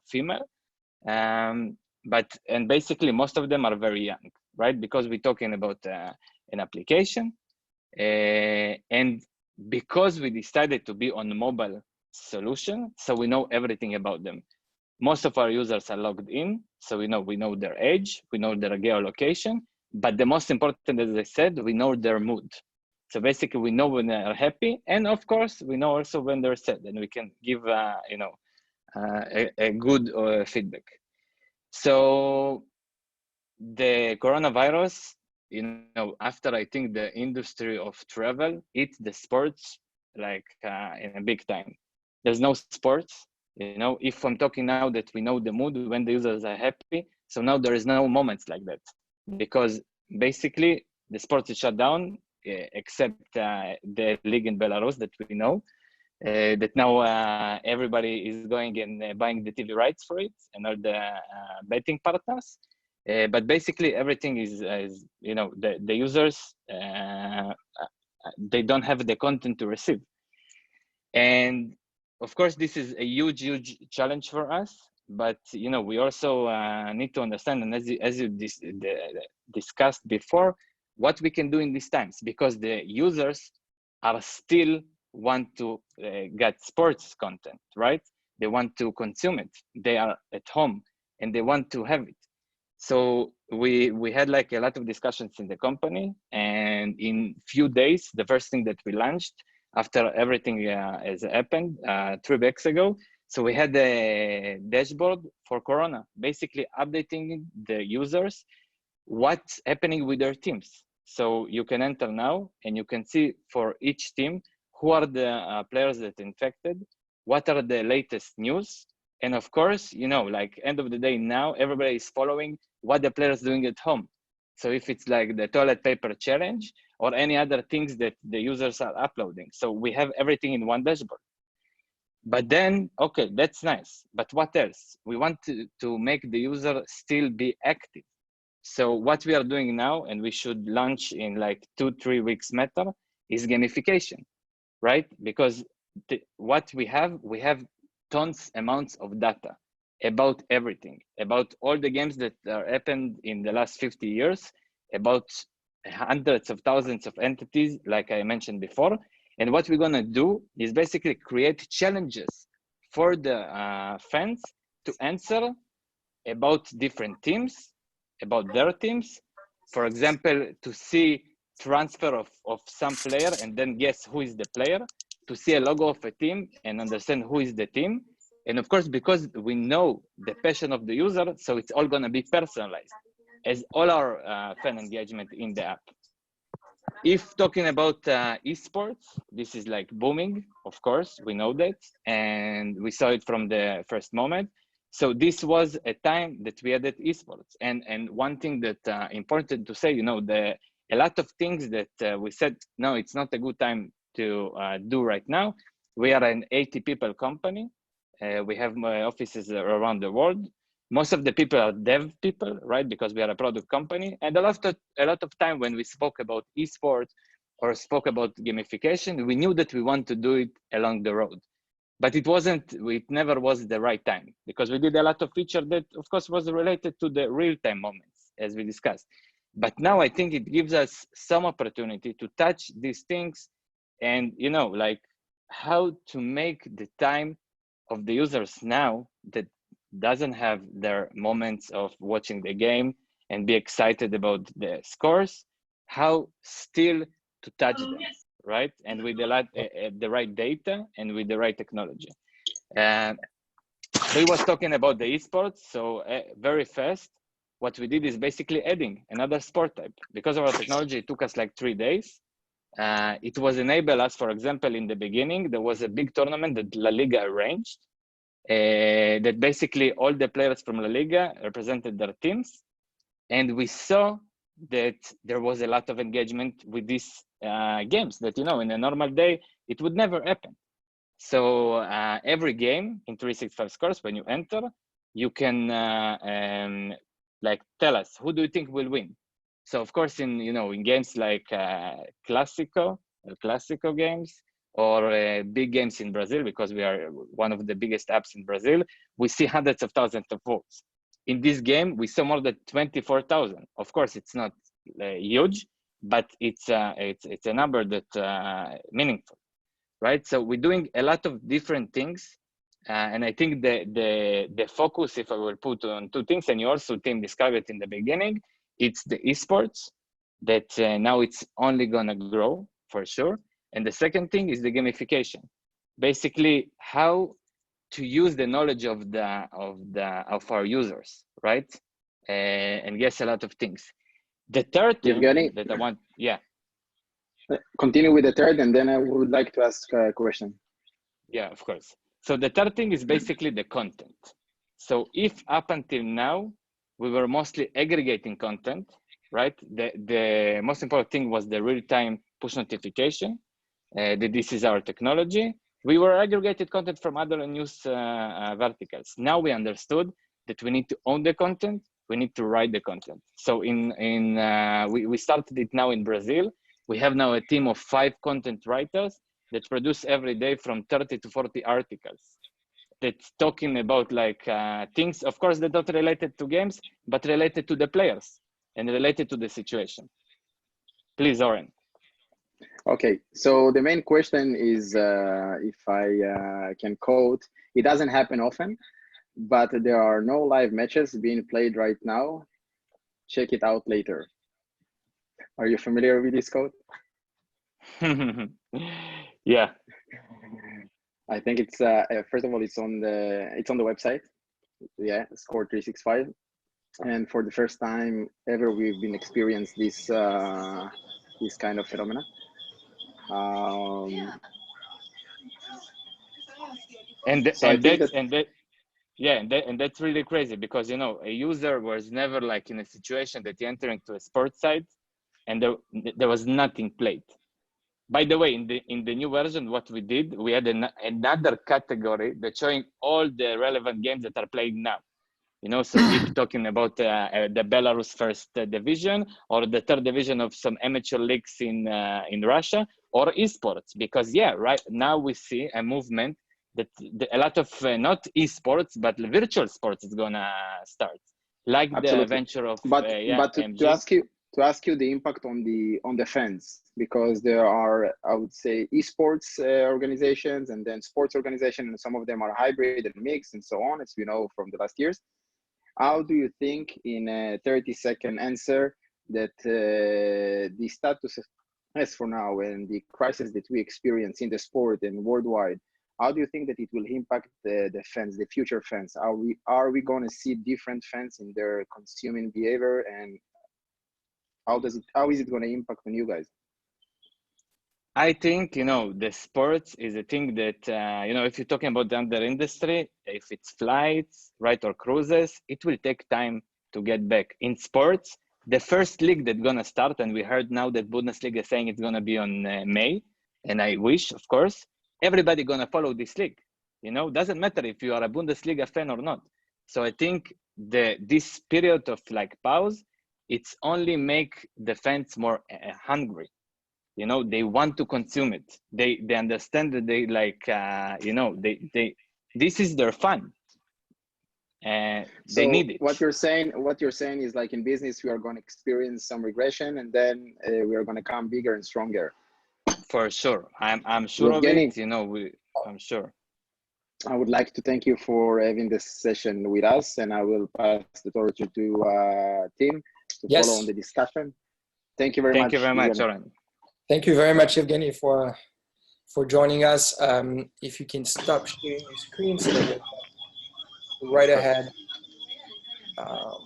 female, but basically most of them are very young, right? Because we're talking about an application, and because we decided to be on mobile solution, so we know everything about them. Most of our users are logged in, so we know their age, we know their geolocation, but the most important, as I said, we know their mood. So basically, we know when they are happy, and of course, we know also when they're sad, and we can give a good feedback. So the coronavirus, after I think the industry of travel, it's the sports like in a big time. There's no sports. If I'm talking now that we know the mood when the users are happy, so now there is no moments like that, because basically the sports is shut down, except the league in Belarus that we know, that now everybody is going and buying the TV rights for it and all the betting partners. But basically everything is the users, they don't have the content to receive. And of course, this is a huge challenge for us, but we also need to understand, and as you discussed before, what we can do in these times, because the users are still want to get sports content, right? They want to consume it. They are at home and they want to have it. So we had like a lot of discussions in the company, and in few days, the first thing that we launched after everything has happened 3 weeks ago. So we had a dashboard for Corona, basically updating the users what's happening with their teams. So you can enter now and you can see for each team who are the players that infected, what are the latest news. And of course, like end of the day now, everybody is following what the players doing at home. So if it's like the toilet paper challenge or any other things that the users are uploading. So we have everything in one dashboard. But then, okay, that's nice. But what else? We want to make the user still be active. So what we are doing now, and we should launch in like 2-3 weeks matter, is gamification, right? Because what we have amounts of data about everything, about all the games that are happened in the last 50 years, about hundreds of thousands of entities, like I mentioned before. And what we're gonna do is basically create challenges for the fans to answer about different teams, about their teams. For example, to see transfer of some player and then guess who is the player, to see a logo of a team and understand who is the team. And of course, because we know the passion of the user, so it's all gonna be personalized as all our fan engagement in the app. If talking about esports, this is like booming, of course, we know that, and we saw it from the first moment. So this was a time that we added esports. And one thing that important to say, a lot of things that we said, no, it's not a good time to do right now. We are an 80 people company. We have offices around the world. Most of the people are dev people, right? Because we are a product company. And a lot of time when we spoke about esports or spoke about gamification, we knew that we want to do it along the road. But it never was the right time, because we did a lot of feature that, of course, was related to the real-time moments, as we discussed. But now I think it gives us some opportunity to touch these things and, like how to make the time of the users now that doesn't have their moments of watching the game and be excited about the scores, how still to touch them, right? And with the right data and with the right technology. He was talking about the esports, so very fast, what we did is basically adding another sport type. Because of our technology, it took us like 3 days. It was enable us, for example, in the beginning, there was a big tournament that La Liga arranged, that basically all the players from La Liga represented their teams. And we saw that there was a lot of engagement with these games that, in a normal day, it would never happen. So every game in 365 Scores, when you enter, you can like tell us, who do you think will win? So of course, in games like Clásico games, or big games in Brazil, because we are one of the biggest apps in Brazil, we see hundreds of thousands of votes. In this game, we saw more than 24,000. Of course, it's not huge, but it's a number that meaningful. right? So we're doing a lot of different things. And I think the focus, if I will put on two things, and you also, Tim, described it in the beginning, it's the esports that now it's only gonna grow for sure. And the second thing is the gamification. Basically, how to use the knowledge of our users, right? And guess a lot of things. The third thing that I want, yeah. Continue with the third, and then I would like to ask a question. Yeah, of course. So the third thing is basically the content. So if up until now, we were mostly aggregating content, right? The most important thing was the real-time push notification. That this is our technology. We were aggregated content from other news verticals. Now we understood that we need to own the content. We need to write the content. So we started it now in Brazil. We have now a team of 5 content writers that produce every day from 30 to 40 articles that's talking about like things, of course, that are not related to games, but related to the players and related to the situation. Please, Oren. Okay, so the main question is, if I can quote, it doesn't happen often, but there are no live matches being played right now. Check it out later. Are you familiar with this quote? Yeah. I think it's first of all, it's on the website. Yeah, Score 365, and for the first time ever, we've been experienced this this kind of phenomena. And that's really crazy, because you know, a user was never like in a situation that you're entering to a sports site and there was nothing played. By the way, in the new version, what we did, we had another category that's showing all the relevant games that are playing now. You know, so if talking about the Belarus first division, or the third division of some amateur leagues in Russia, or esports, because yeah, right now we see a movement that a lot of not esports but virtual sports is gonna start, like Absolutely. the venture of but to ask you the impact on the fans, because there are, I would say, esports organizations and then sports organizations, and some of them are hybrid and mixed and so on, as we know from the last years. How do you think, in a 30-second answer, that the status as for now and the crisis that we experience in the sport and worldwide, how do you think that it will impact the fans, the future fans? Are we going to see different fans in their consuming behavior, and how is it going to impact on you guys? I think, you know, the sports is a thing that, you know, if you're talking about the other industry, if it's flights, right, or cruises, it will take time to get back. In sports, the first league that's going to start, and we heard now that Bundesliga is saying it's going to be on May, and I wish, of course, everybody going to follow this league. You know, doesn't matter if you are a Bundesliga fan or not. So I think this period of like pause, it's only make the fans more hungry. You know, they want to consume it. They understand that they like, you know, this is their fun. And they need it. What you're saying is, like, in business, we are going to experience some regression, and then we are going to come bigger and stronger. For sure. I'm sure of it. You know, I'm sure. I would like to thank you for having this session with us, and I will pass the torch to Tim to follow on the discussion. Thank you very much. Thank you very much, Oren. Thank you very much, Evgeny, for joining us. If you can stop sharing your screen so that we're right ahead. All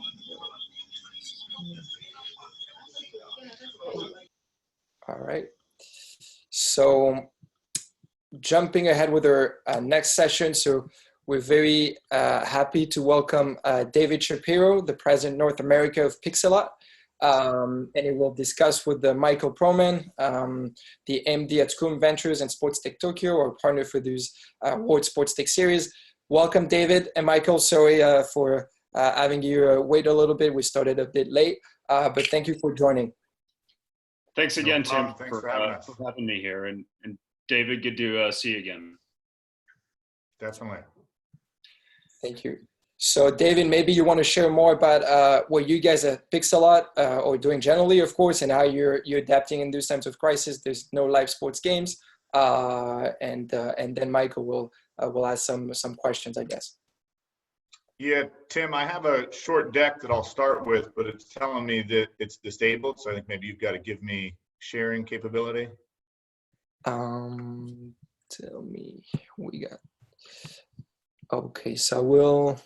right. So jumping ahead with our next session. So we're very happy to welcome David Shapiro, the President North America of Pixellot. And he will discuss with Michael Proman, the MD at Scrum Ventures and Sports Tech Tokyo, our partner for this World Sports Tech series. Welcome, David and Michael. Sorry for having you wait a little bit. We started a bit late, but thank you for joining. Thanks again, Tim, for having me here. And David, good to see you again. Definitely. Thank you. So David, maybe you want to share more about what you guys at Pixellot are doing generally, of course, and how you're adapting in these times of crisis. There's no live sports games. and then Michael will ask some questions, I guess. Yeah, Tim, I have a short deck that I'll start with, but it's telling me that it's disabled. So I think maybe you've got to give me sharing capability. Tell me, we got. Okay, so I will.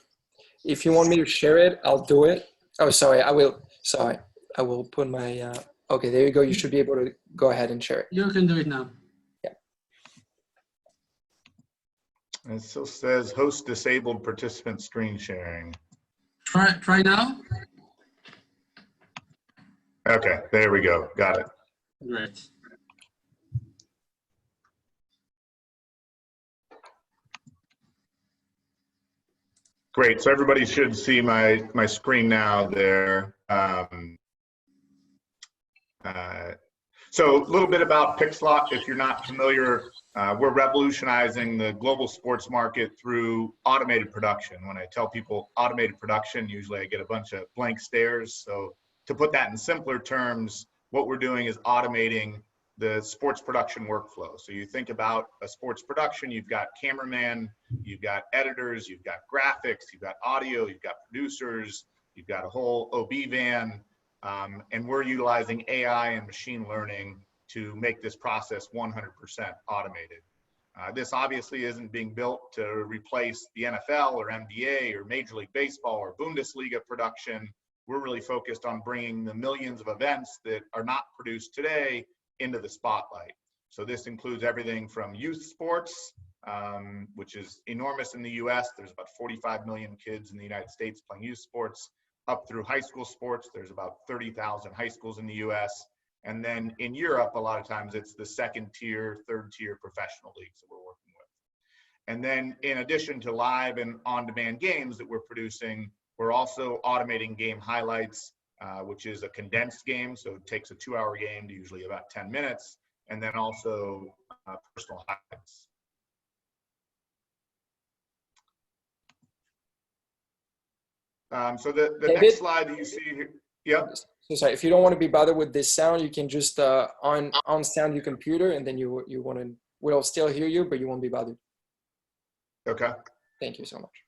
If you want me to share it, I'll do it. Oh, sorry, I will. Sorry, I will put my. Okay, there you go. You should be able to go ahead and share it. You can do it now. Yeah. And it still says host disabled participant screen sharing. Try now. Okay, there we go. Got it. Great. Great. So everybody should see my screen now there. So a little bit about Pixellot. If you're not familiar, we're revolutionizing the global sports market through automated production. When I tell people automated production, usually I get a bunch of blank stares. So to put that in simpler terms, what we're doing is automating the sports production workflow. So you think about a sports production, you've got cameraman, you've got editors, you've got graphics, you've got audio, you've got producers, you've got a whole OB van, and we're utilizing AI and machine learning to make this process 100% automated. This obviously isn't being built to replace the NFL or NBA or Major League Baseball or Bundesliga production. We're really focused on bringing the millions of events that are not produced today into the spotlight. So this includes everything from youth sports, which is enormous in the US. There's about 45 million kids in the United States playing youth sports, up through high school sports. There's about 30,000 high schools in the US. And then in Europe, a lot of times it's the second tier, third tier professional leagues that we're working with. And then in addition to live and on-demand games that we're producing, we're also automating game highlights, which is a condensed game. So it takes a 2-hour game to usually about 10 minutes. And then also personal highlights. So the next slide that you see here, yeah. So sorry, if you don't want to be bothered with this sound, you can just on sound your computer, and then we'll still hear you, but you won't be bothered. Okay. Thank you so much.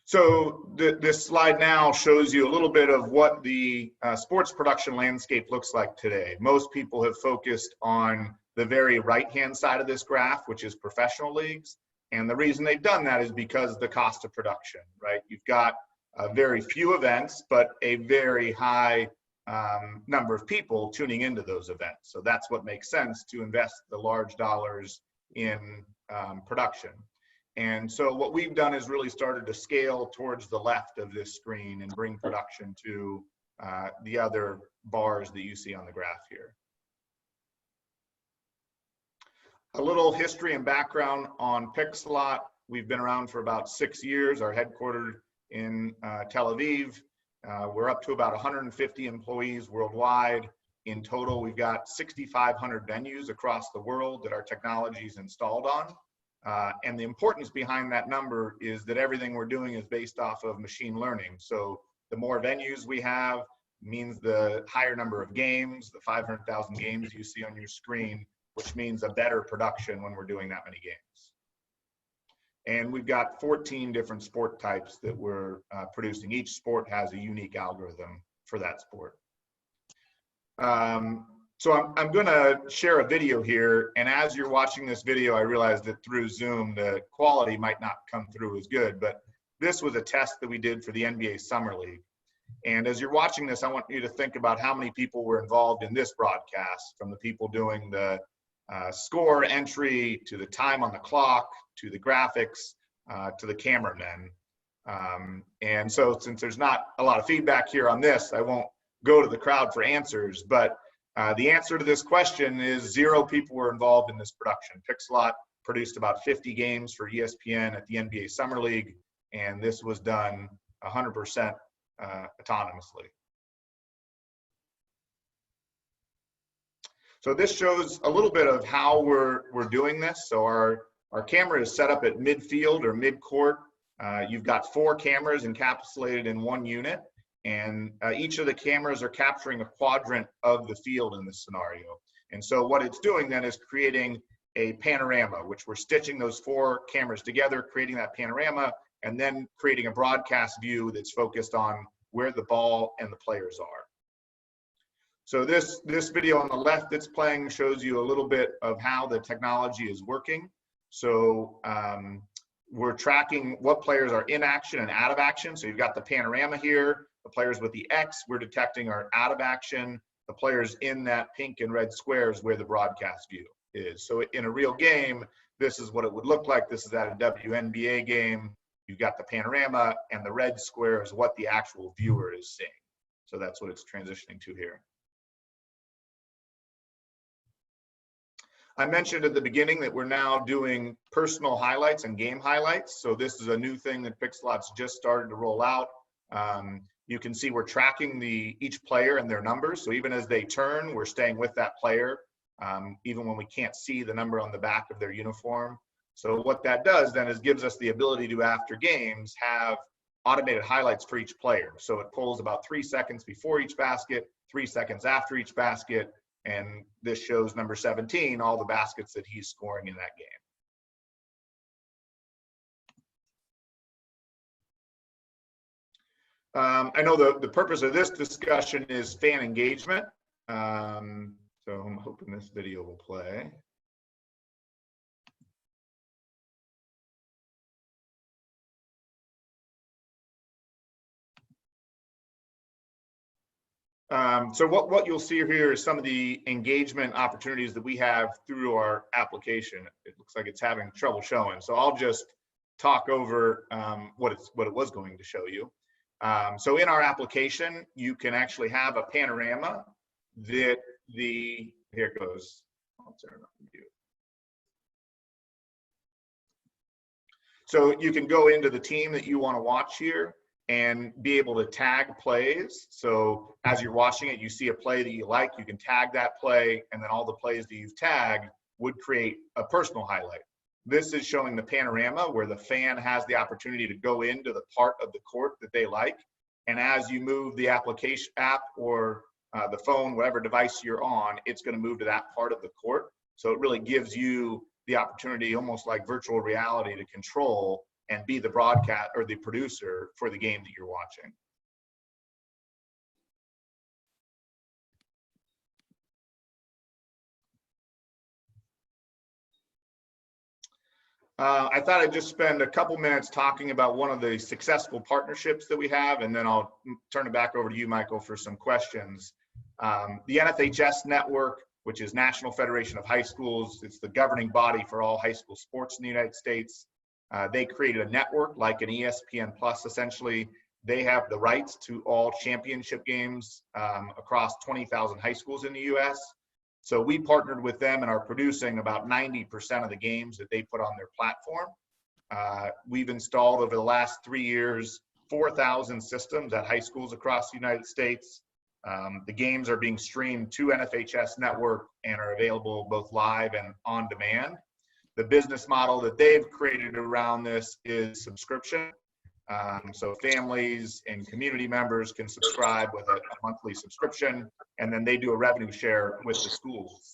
So this slide now shows you a little bit of what the sports production landscape looks like today. Most people have focused on the very right-hand side of this graph, which is professional leagues. And the reason they've done that is because of the cost of production, right? You've got very few events, but a very high number of people tuning into those events. So that's what makes sense to invest the large dollars in production. And so what we've done is really started to scale towards the left of this screen and bring production to the other bars that you see on the graph here. A little history and background on Pixellot. We've been around for about 6 years. Our headquartered in Tel Aviv. We're up to about 150 employees worldwide. In total, we've got 6,500 venues across the world that our technology is installed on. And the importance behind that number is that everything we're doing is based off of machine learning. So the more venues we have means the higher number of games, the 500,000 games you see on your screen, which means a better production when we're doing that many games. And we've got 14 different sport types that we're producing. Each sport has a unique algorithm for that sport. So I'm gonna share a video here, and as you're watching this video, I realized that through Zoom, the quality might not come through as good, but this was a test that we did for the NBA Summer League. And as you're watching this, I want you to think about how many people were involved in this broadcast, from the people doing the score entry, to the time on the clock, to the graphics, to the cameramen. And so since there's not a lot of feedback here on this, I won't go to the crowd for answers, but the answer to this question is 0 people were involved in this production. Pixellot produced about 50 games for ESPN at the NBA Summer League, and this was done 100% autonomously. So this shows a little bit of how we're doing this. So our camera is set up at midfield or mid-court. You've got 4 cameras encapsulated in one unit, and each of the cameras are capturing a quadrant of the field in this scenario. And so what it's doing then is creating a panorama, which we're stitching those 4 cameras together, creating that panorama, and then creating a broadcast view that's focused on where the ball and the players are. So this video on the left that's playing shows you a little bit of how the technology is working. So we're tracking what players are in action and out of action. So you've got the panorama here. The players with the X we're detecting are out of action. The players in that pink and red squares where the broadcast view is. So in a real game, this is what it would look like. This is at a WNBA game. You've got the panorama, and the red square is what the actual viewer is seeing. So that's what it's transitioning to here. I mentioned at the beginning that we're now doing personal highlights and game highlights. So this is a new thing that Pixellot's just started to roll out. You can see we're tracking each player and their numbers. So even as they turn, we're staying with that player, even when we can't see the number on the back of their uniform. So what that does then is gives us the ability to, after games, have automated highlights for each player. So it pulls about 3 seconds before each basket, 3 seconds after each basket, and this shows number 17, all the baskets that he's scoring in that game. I know the purpose of this discussion is fan engagement. So I'm hoping this video will play. So what you'll see here is some of the engagement opportunities that we have through our application. It looks like it's having trouble showing. So I'll just talk over what it was going to show you. So in our application, you can actually have a panorama that here it goes. I'll turn on the view. So you can go into the team that you want to watch here and be able to tag plays. So as you're watching it, you see a play that you like, you can tag that play, and then all the plays that you've tagged would create a personal highlight. This is showing the panorama where the fan has the opportunity to go into the part of the court that they like. And as you move the application app or the phone, whatever device you're on, it's going to move to that part of the court. So it really gives you the opportunity, almost like virtual reality, to control and be the broadcast or the producer for the game that you're watching. I thought I'd just spend a couple minutes talking about one of the successful partnerships that we have, and then I'll turn it back over to you, Michael, for some questions. The NFHS network, which is National Federation of High Schools, it's the governing body for all high school sports in the United States. They created a network like an ESPN Plus, essentially. They have the rights to all championship games across 20,000 high schools in the US. So we partnered with them and are producing about 90% of the games that they put on their platform. We've installed over the last 3 years, 4,000 systems at high schools across the United States. The games are being streamed to NFHS network and are available both live and on demand. The business model that they've created around this is subscription. So families and community members can subscribe with a monthly subscription, and then they do a revenue share with the schools.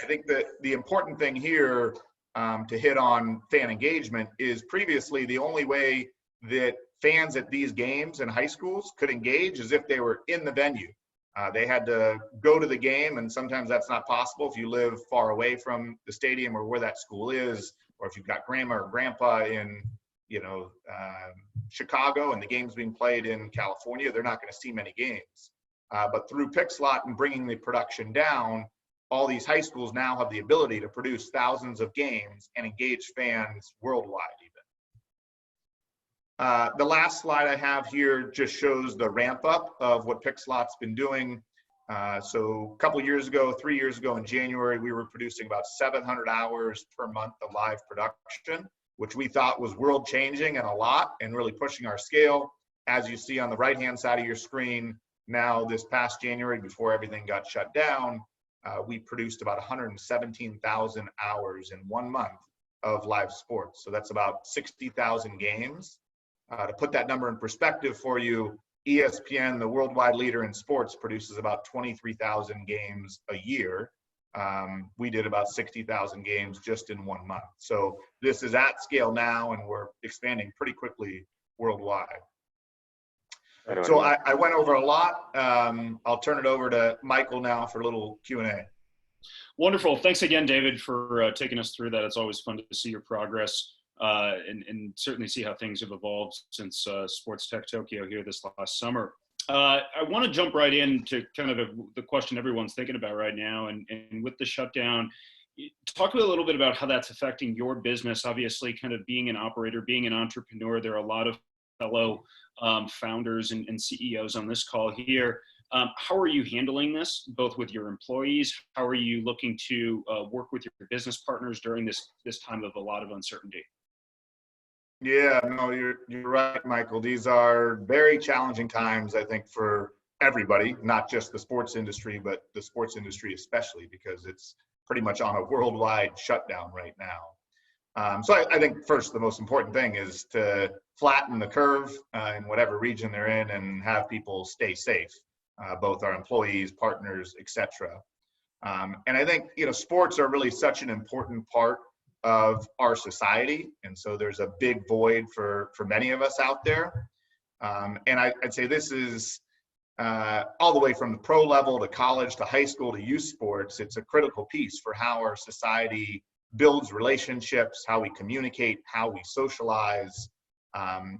I think that the important thing here to hit on fan engagement is previously the only way that fans at these games in high schools could engage is if they were in the venue. They had to go to the game, and sometimes that's not possible if you live far away from the stadium or where that school is, or if you've got grandma or grandpa in, Chicago and the game's being played in California, they're not going to see many games. But through Pixellot and bringing the production down, all these high schools now have the ability to produce thousands of games and engage fans worldwide even. The last slide I have here just shows the ramp up of what Pixellot's been doing. So a couple years ago, 3 years ago in January, we were producing about 700 hours per month of live production, which we thought was world changing and a lot and really pushing our scale. As you see on the right-hand side of your screen, now this past January, before everything got shut down, we produced about 117,000 hours in 1 month of live sports. So that's about 60,000 games. To put that number in perspective for you, ESPN, the worldwide leader in sports, produces about 23,000 games a year. we did about 60,000 games just in 1 month. So this is at scale now, and we're expanding pretty quickly worldwide. So I went over a lot. I'll turn it over to Michael now for a little Q&A. Wonderful. Thanks again, David, for taking us through that. It's always fun to see your progress and certainly see how things have evolved since Sports Tech Tokyo here this last summer. I want to jump right into kind of the question everyone's thinking about right now. And with the shutdown, talk a little bit about how that's affecting your business. Obviously, kind of being an operator, being an entrepreneur, there are a lot of fellow founders and CEOs on this call here. How are you handling this, both with your employees? How are you looking to work with your business partners during this time of a lot of uncertainty? Yeah, no, you're right, Michael. These are very challenging times, I think, for everybody, not just the sports industry, but the sports industry especially, because it's pretty much on a worldwide shutdown right now. So I think first, the most important thing is to flatten the curve in whatever region they're in and have people stay safe, both our employees, partners, etc. And I think, sports are really such an important part of our society. And so there's a big void for many of us out there. And I'd say this is all the way from the pro level to college to high school to youth sports. It's a critical piece for how our society builds relationships, how we communicate, how we socialize.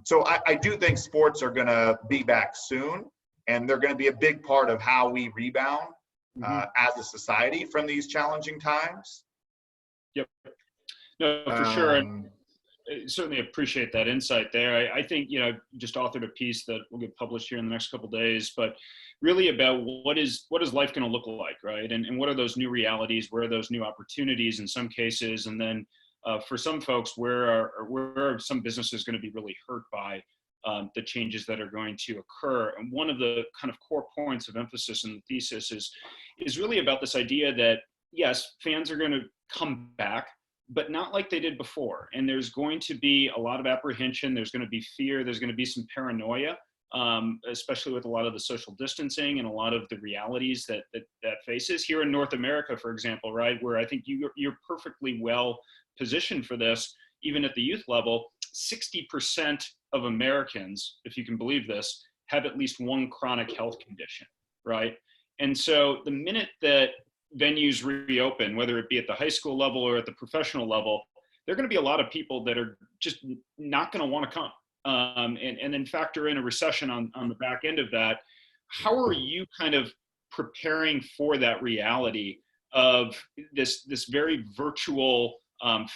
So I do think sports are going to be back soon, and they're going to be a big part of how we rebound as a society from these challenging times. Yep. No, for sure. And I certainly appreciate that insight there. I think, just authored a piece that will get published here in the next couple of days, but really about what is life going to look like, right? And what are those new realities? Where are those new opportunities in some cases? And then for some folks, where are some businesses going to be really hurt by the changes that are going to occur? And one of the kind of core points of emphasis in the thesis is really about this idea that, yes, fans are going to come back, but not like they did before. And there's going to be a lot of apprehension. There's going to be fear. There's going to be some paranoia, especially with a lot of the social distancing and a lot of the realities that faces here in North America, for example, right? Where I think you're perfectly well positioned for this, even at the youth level. 60% of Americans, if you can believe this, have at least one chronic health condition, right? And so the minute that venues reopen, whether it be at the high school level or at the professional level, there are going to be a lot of people that are just not going to want to come. And then factor in a recession on the back end of that. How are you kind of preparing for that reality of this very virtual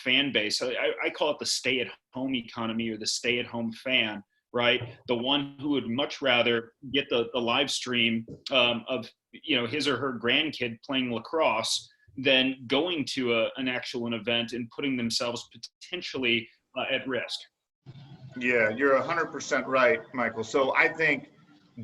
fan base? I call it the stay-at-home economy, or the stay-at-home fan, right? The one who would much rather get the live stream of his or her grandkid playing lacrosse than going to an actual event and putting themselves potentially at risk. Yeah, you're 100% right, Michael. So I think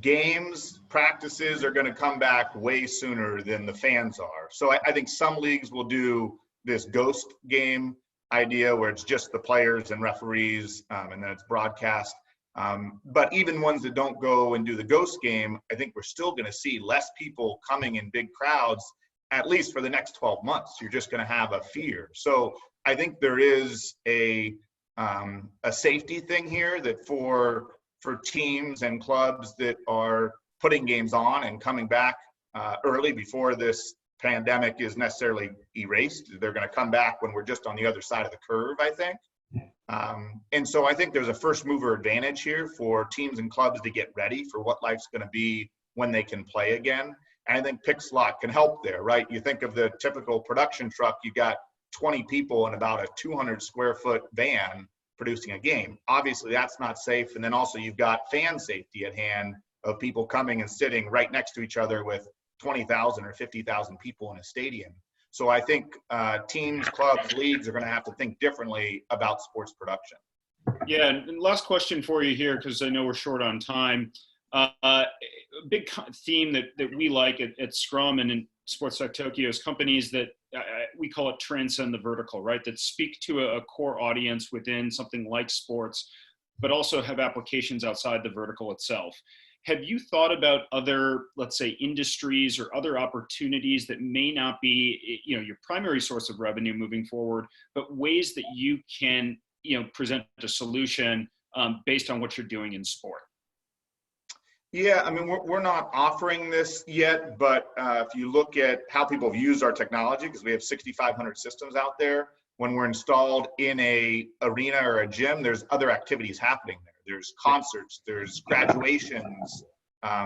games, practices are going to come back way sooner than the fans are. So I think some leagues will do this ghost game idea where it's just the players and referees, and then it's broadcast. But even ones that don't go and do the ghost game, I think we're still going to see less people coming in big crowds, at least for the next 12 months. You're just going to have a fear. So I think there is a safety thing here that for teams and clubs that are putting games on and coming back early before this pandemic is necessarily erased. They're going to come back when we're just on the other side of the curve, I think. And so I think there's a first mover advantage here for teams and clubs to get ready for what life's going to be when they can play again. And I think Pixellot can help there, right? You think of the typical production truck, you got 20 people in about a 200 square foot van producing a game. Obviously that's not safe. And then also you've got fan safety at hand of people coming and sitting right next to each other with 20,000 or 50,000 people in a stadium. So I think teams, clubs, leagues are going to have to think differently about sports production. Yeah, and last question for you here, because I know we're short on time. A big theme that we like at Scrum and in Sports Tech Tokyo is companies that we call it transcend the vertical, right? That speak to a core audience within something like sports, but also have applications outside the vertical itself. Have you thought about other, let's say, industries or other opportunities that may not be, you know, your primary source of revenue moving forward, but ways that you can, you know, present a solution based on what you're doing in sport? Yeah, I mean, we're not offering this yet, but if you look at how people have used our technology, because we have 6,500 systems out there, when we're installed in a arena or a gym, there's other activities happening there. There's concerts, there's graduations,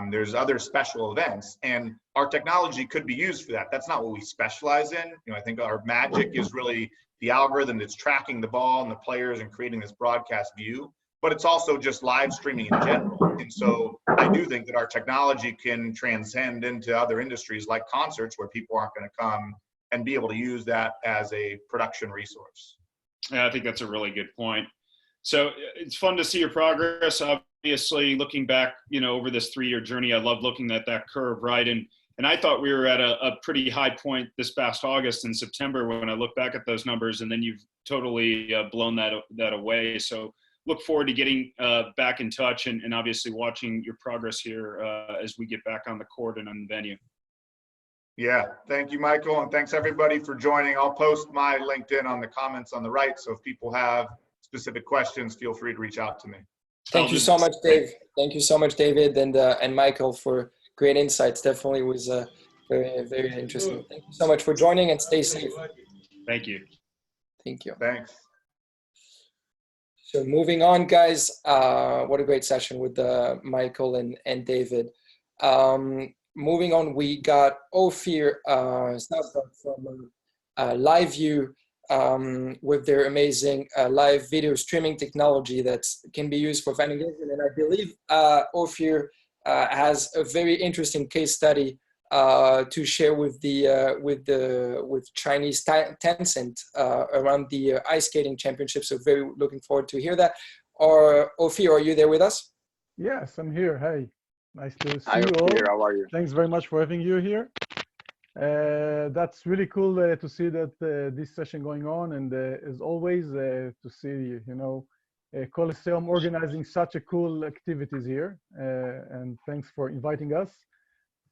there's other special events, and our technology could be used for that. That's not what we specialize in. You know, I think our magic is really the algorithm that's tracking the ball and the players and creating this broadcast view, but it's also just live streaming in general. And so I do think that our technology can transcend into other industries like concerts, where people aren't going to come and be able to use that as a production resource. Yeah, I think that's a really good point. So it's fun to see your progress. Obviously, looking back, you know, over this 3-year journey, I love looking at that curve, right? And I thought we were at a pretty high point this past August and September when I look back at those numbers, and then you've totally blown that away. So look forward to getting back in touch and obviously watching your progress here as we get back on the court and on the venue. Yeah, thank you, Michael, and thanks everybody for joining. I'll post my LinkedIn on the comments on the right, so if people have specific questions, feel free to reach out to me. Thank you so much, Dave. Thank you so much, David and Michael, for great insights. Definitely was very, very interesting. Thank you so much for joining, and stay safe. Thank you. Thank you. Thanks. So moving on, guys, what a great session with Michael and David. Moving on, we got Ophir from LiveU with their amazing live video streaming technology that can be used for fan engagement. And I believe Ophir has a very interesting case study to share with Chinese Tencent around the ice skating championship. So very looking forward to hear that. Or Ophir, are you there with us? Yes, I'm here. Hey, nice to see Hi, you all. Ophir, how are you? Thanks very much for having you here. That's really cool to see that this session going on, and as always to see, you know, Coliseum organizing such a cool activities here, and thanks for inviting us.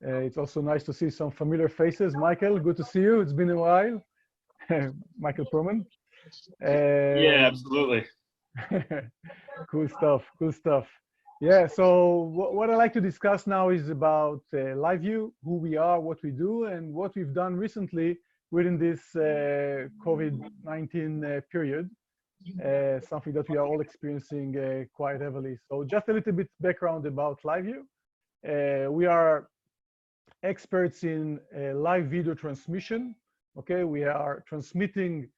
It's also nice to see some familiar faces. Michael, good to see you. It's been a while. Michael Perman. Yeah, absolutely. Cool stuff. Cool stuff. Yeah, so what I like to discuss now is about LiveU, who we are, what we do, and what we've done recently within this COVID-19 period, something that we are all experiencing quite heavily. So just a little bit background about LiveU. We are experts in live video transmission. Okay, we are transmitting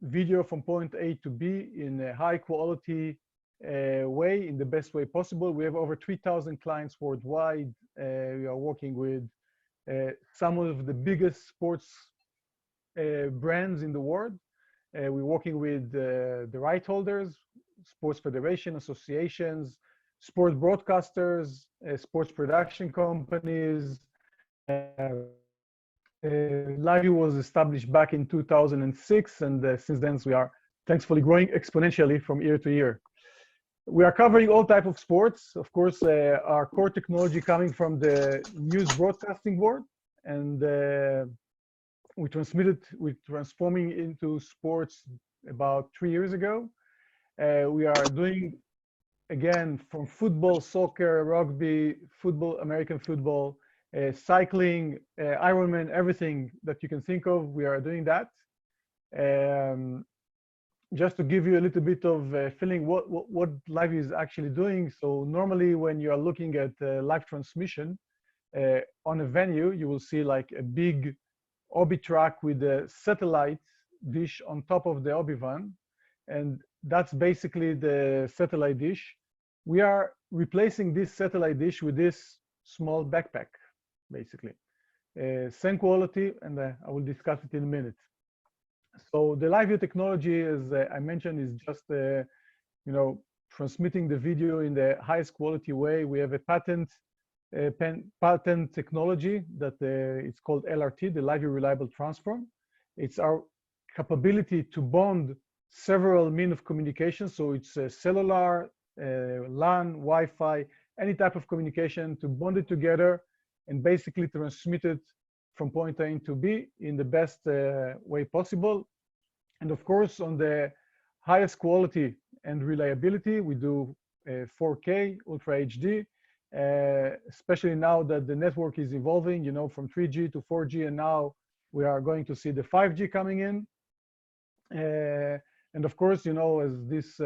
video from point A to B in a high quality way, in the best way possible. We have over 3,000 clients worldwide. We are working with some of the biggest sports brands in the world. We're working with the right holders, sports federation, associations, sports broadcasters, sports production companies. LiveU was established back in 2006, and since then we are thankfully growing exponentially from year to year. We are covering all types of sports. Of course, our core technology coming from the news broadcasting world, and we're transforming into sports about 3 years ago. We are doing, again, from football, soccer, rugby, football, American football, cycling, Ironman, everything that you can think of, we are doing that. Just to give you a little bit of a feeling what LiveU is actually doing. So normally when you are looking at live transmission on a venue, you will see like a big Obi track with a satellite dish on top of the Obi van. And that's basically the satellite dish. We are replacing this satellite dish with this small backpack, basically. Same quality, and I will discuss it in a minute. So the LiveU technology, as I mentioned, is just, you know, transmitting the video in the highest quality way. We have a patent technology that it's called LRT, the LiveU Reliable Transform. It's our capability to bond several means of communication. So it's cellular, LAN, Wi-Fi, any type of communication, to bond it together and basically transmit it from point A to B in the best way possible. And of course, on the highest quality and reliability, we do 4K, Ultra HD, especially now that the network is evolving, you know, from 3G to 4G, and now we are going to see the 5G coming in. And of course, you know, as this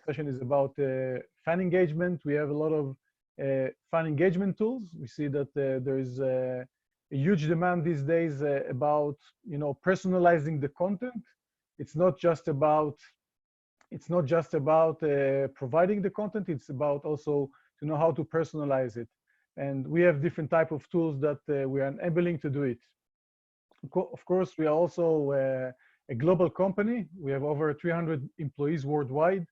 session is about fan engagement, we have a lot of fan engagement tools. We see that there is a huge demand these days about, you know, personalizing the content. It's not just about providing the content. It's about also to know how to personalize it. And we have different type of tools that we are enabling to do it. Of course, we are also a global company. We have over 300 employees worldwide.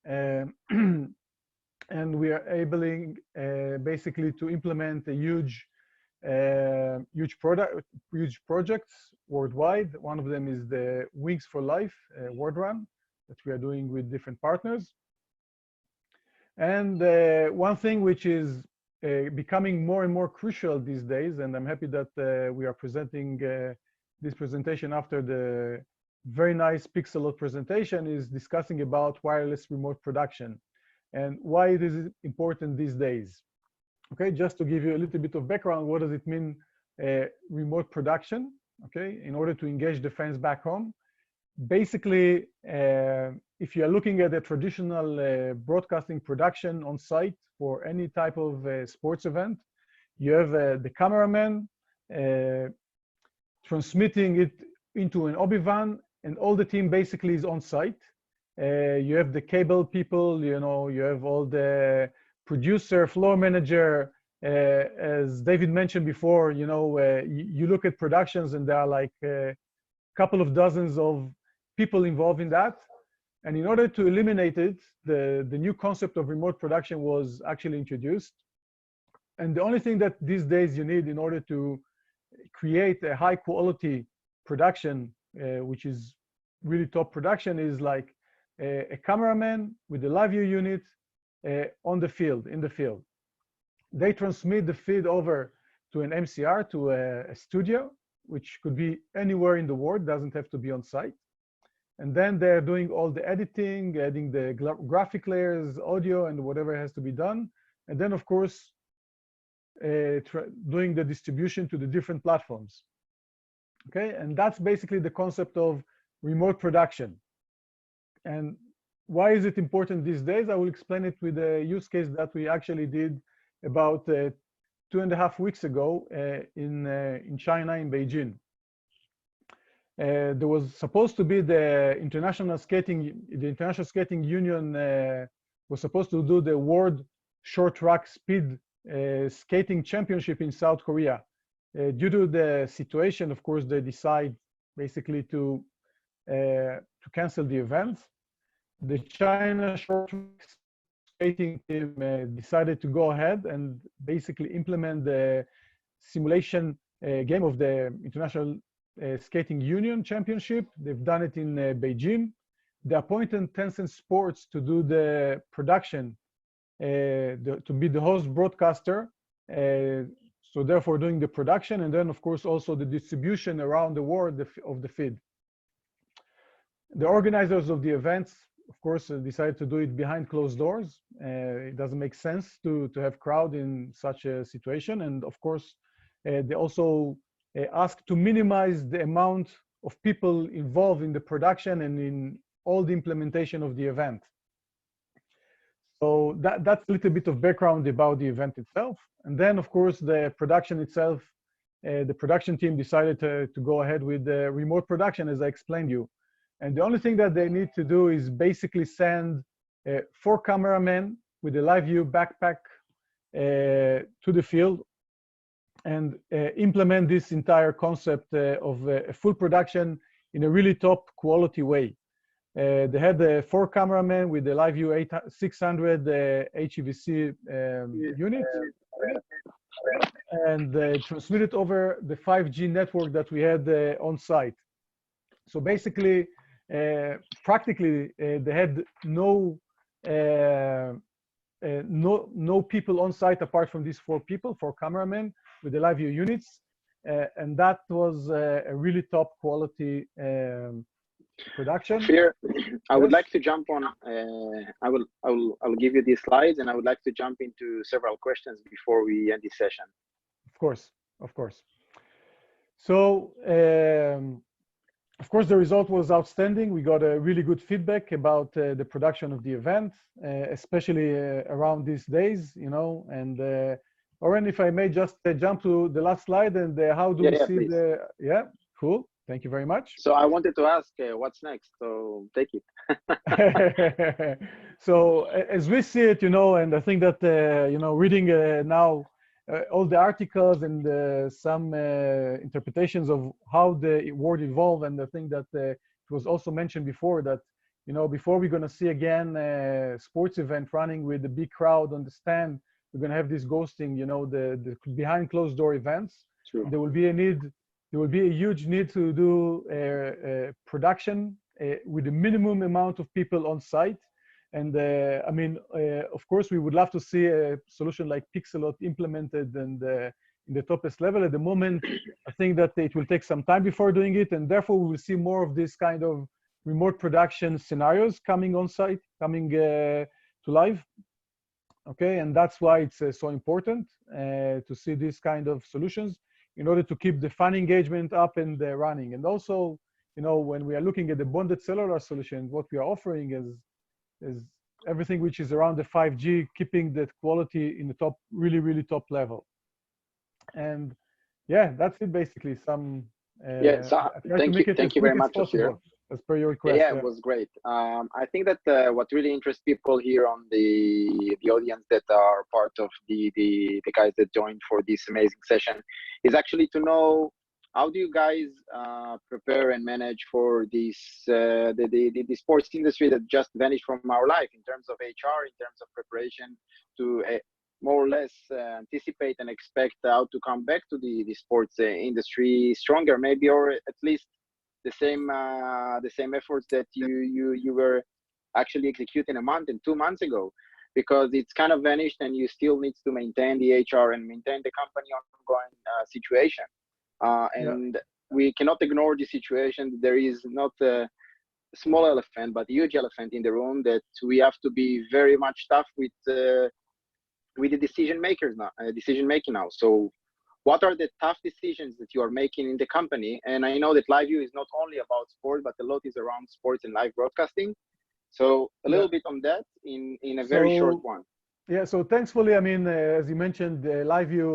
And we are enabling basically to implement a huge projects worldwide. One of them is the Wings for Life World Run that we are doing with different partners. And one thing which is becoming more and more crucial these days, and I'm happy that we are presenting this presentation after the very nice Pixellot presentation, is discussing about wireless remote production and why it is important these days. Okay, just to give you a little bit of background, what does it mean, remote production? Okay, in order to engage the fans back home. Basically, if you are looking at a traditional broadcasting production on site for any type of sports event, you have the cameraman transmitting it into an obi van, and all the team basically is on site. You have the cable people, you know, you have all the producer, floor manager. As David mentioned before, you know, you look at productions and there are like a couple of dozens of people involved in that. And in order to eliminate it, the new concept of remote production was actually introduced. And the only thing that these days you need in order to create a high quality production, which is really top production, is like a cameraman with a LiveU unit on the field, in the field. They transmit the feed over to an MCR, to a studio, which could be anywhere in the world, doesn't have to be on site. And then they're doing all the editing, adding the graphic layers, audio, and whatever has to be done. And then, of course, doing the distribution to the different platforms. Okay, and that's basically the concept of remote production. And why is it important these days? I will explain it with a use case that we actually did about 2.5 weeks ago in China, in Beijing. There was supposed to be the International Skating Union was supposed to do the World Short Track Speed Skating Championship in South Korea. Due to the situation, of course, they decide basically to cancel the event. The China Short Track Skating team decided to go ahead and basically implement the simulation game of the International Skating Union Championship. They've done it in Beijing. They appointed Tencent Sports to do the production, to be the host broadcaster. So therefore doing the production, and then of course also the distribution around the world of the feed. The organizers of the events, of course, decided to do it behind closed doors. It doesn't make sense to have crowd in such a situation. And of course, they also asked to minimize the amount of people involved in the production and in all the implementation of the event. So that's a little bit of background about the event itself. And then, of course, the production itself, the production team decided to go ahead with the remote production, as I explained you. And the only thing that they need to do is basically send 4 cameramen with a LiveU backpack to the field and implement this entire concept of a full production in a really top quality way. They had the 4 cameramen with the LiveU 600 HEVC unit, and they transmitted over the 5G network that we had on site. So basically, practically, they had no no people on site apart from these 4 people, 4 cameramen with the LiveU units. And that was a really top quality production. Here, I would Yes. like to jump on. I'll give you these slides, and I would like to jump into several questions before we end this session. Of course, of course. So, of course, the result was outstanding. We got a really good feedback about the production of the event, especially around these days, you know. And Oren, if I may just jump to the last slide, and how do we see please. Yeah, cool. Thank you very much. So I wanted to ask what's next. So take it. So as we see it, you know, and I think that you know, reading now all the articles and some interpretations of how the world evolved, and I think that it was also mentioned before that, you know, before we're going to see again a sports event running with a big crowd on the stand, we're going to have this ghosting, you know, the behind closed door events. True. There will be a need. There will be a huge need to do production with a minimum amount of people on site. And I mean, of course, we would love to see a solution like Pixellot implemented and in the topest level. At the moment, I think that it will take some time before doing it. And therefore, we will see more of this kind of remote production scenarios coming on site, coming to live. Okay, and that's why it's so important to see these kind of solutions in order to keep the fan engagement up and running. And also, you know, when we are looking at the bonded cellular solution, what we are offering is everything which is around the 5G, keeping that quality in the top, really, really top level. And yeah, that's it basically. Some So thank you very much, Ophir. As per your request. Yeah, it was great. I think that what really interests people here on the audience that are part of the guys that joined for this amazing session is actually to know, how do you guys prepare and manage for this the sports industry that just vanished from our life in terms of HR, in terms of preparation to more or less anticipate and expect how to come back to the sports industry stronger, maybe, or at least the same efforts that you were actually executing a month and 2 months ago, because it's kind of vanished and you still need to maintain the HR and maintain the company ongoing situation. And we cannot ignore the situation. There is not a small elephant, but a huge elephant in the room that we have to be very much tough with the decision making now. So what are the tough decisions that you are making in the company? And I know that LiveU is not only about sport, but a lot is around sports and live broadcasting. So a little bit on that in a very short one. Yeah, so thankfully, I mean, as you mentioned, LiveU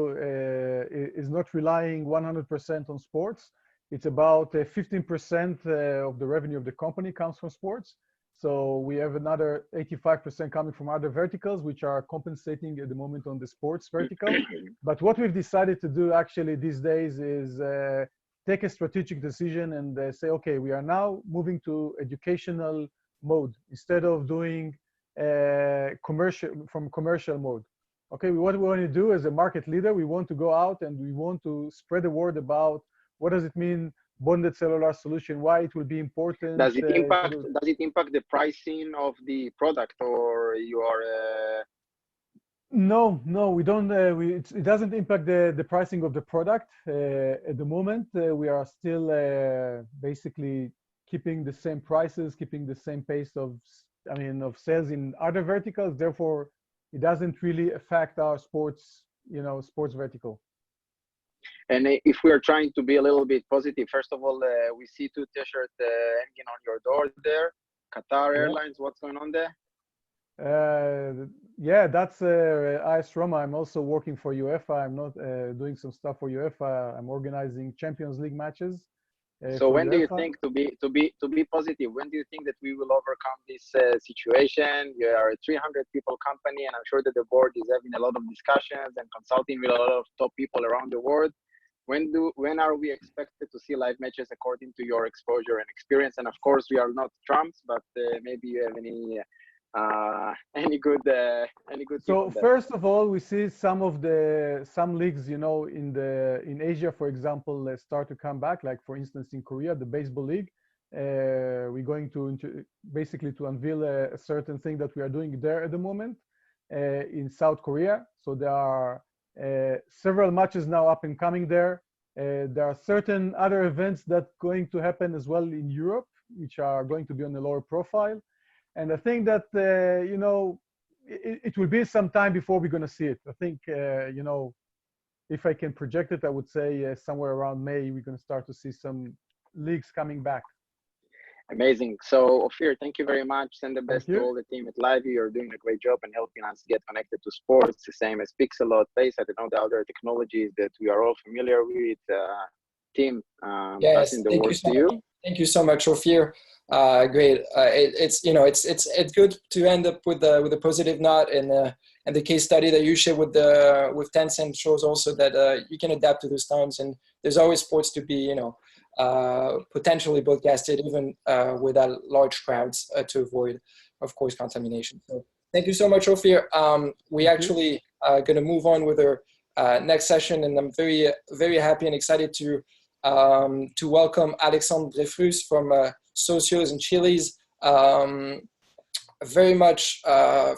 is not relying 100% on sports. It's about 15% of the revenue of the company comes from sports. So we have another 85% coming from other verticals, which are compensating at the moment on the sports vertical. But what we've decided to do actually these days is take a strategic decision and say, okay, we are now moving to educational mode instead of doing commercial mode. Okay, what we want to do as a market leader, we want to go out and we want to spread the word about what does it mean bonded cellular solution, why it will be important. Does it impact the pricing of the product, or you are No, we don't. It doesn't impact the pricing of the product at the moment. We are still basically keeping the same prices, keeping the same pace of sales in other verticals. Therefore, it doesn't really affect our sports vertical. And if we are trying to be a little bit positive, first of all, we see 2 t-shirts hanging on your door there. Qatar Airlines, what's going on there? Yeah, that's AS Roma. I'm also working for UEFA. I'm not doing some stuff for UEFA. I'm organizing Champions League matches. So when do you think, to be positive, when do you think that we will overcome this situation? You are a 300 people company, and I'm sure that the board is having a lot of discussions and consulting with a lot of top people around the world. When are we expected to see live matches according to your exposure and experience? And of course, we are not Trumps, but maybe you have any good So first of all, we see some leagues, you know, in Asia, for example, start to come back. Like for instance, in Korea, the baseball league. We're going to basically to unveil a certain thing that we are doing there at the moment. in South Korea. So there are several matches now up and coming there. There are certain other events that are going to happen as well in Europe, which are going to be on a lower profile. And I think that, you know, it will be some time before we're going to see it. I think, you know, if I can project it, I would say somewhere around May, we're going to start to see some leagues coming back. Amazing. So Ophir, thank you very much. Send the best to you. all the team at LiveU. You're doing a great job and helping us get connected to sports, the same as Pixellot, Pace, I don't know the other technologies that we are all familiar with. Team, Yes, passing the thank word you so to you. much. Thank you so much, Ophir. Great. It's you know it's good to end up with a positive note, and the case study that you shared with Tencent shows also that you can adapt to those times, and there's always sports to be potentially broadcasted even without large crowds to avoid, of course, contamination. So thank you so much, Ophir. We actually going to move on with our next session, and I'm very very happy and excited to welcome Alexandre Dreyfus from Socios and Chili's. Very much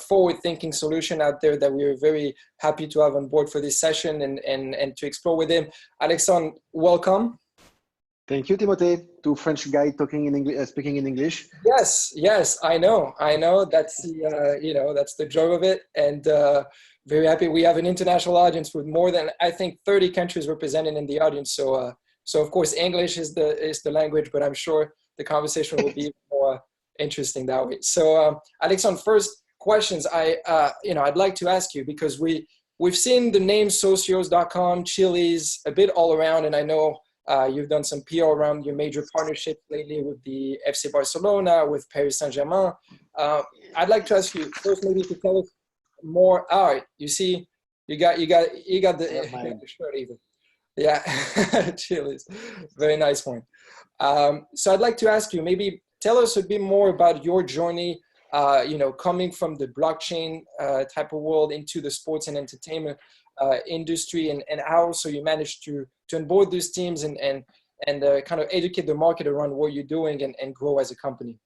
forward-thinking solution out there that we're very happy to have on board for this session and to explore with him. Alexandre, welcome. Thank you, Timothée. Two French guys talking in English, speaking in English. Yes, I know. That's the that's the joy of it, and very happy. We have an international audience with more than, I think, 30 countries represented in the audience. So of course English is the language, but I'm sure the conversation will be more interesting that way. So Alexandre, first questions I'd like to ask you, because we've seen the name Socios.com, Chili's a bit all around, and I know you've done some PR around your major partnerships lately with the FC Barcelona, with Paris Saint-Germain. I'd like to ask you first, maybe to tell us more. All right, you see, you got the shirt even. Yeah, Chili's, very nice one. So I'd like to ask you, maybe tell us a bit more about your journey, coming from the blockchain type of world into the sports and entertainment industry, and how also you managed to onboard these teams and kind of educate the market around what you're doing and grow as a company.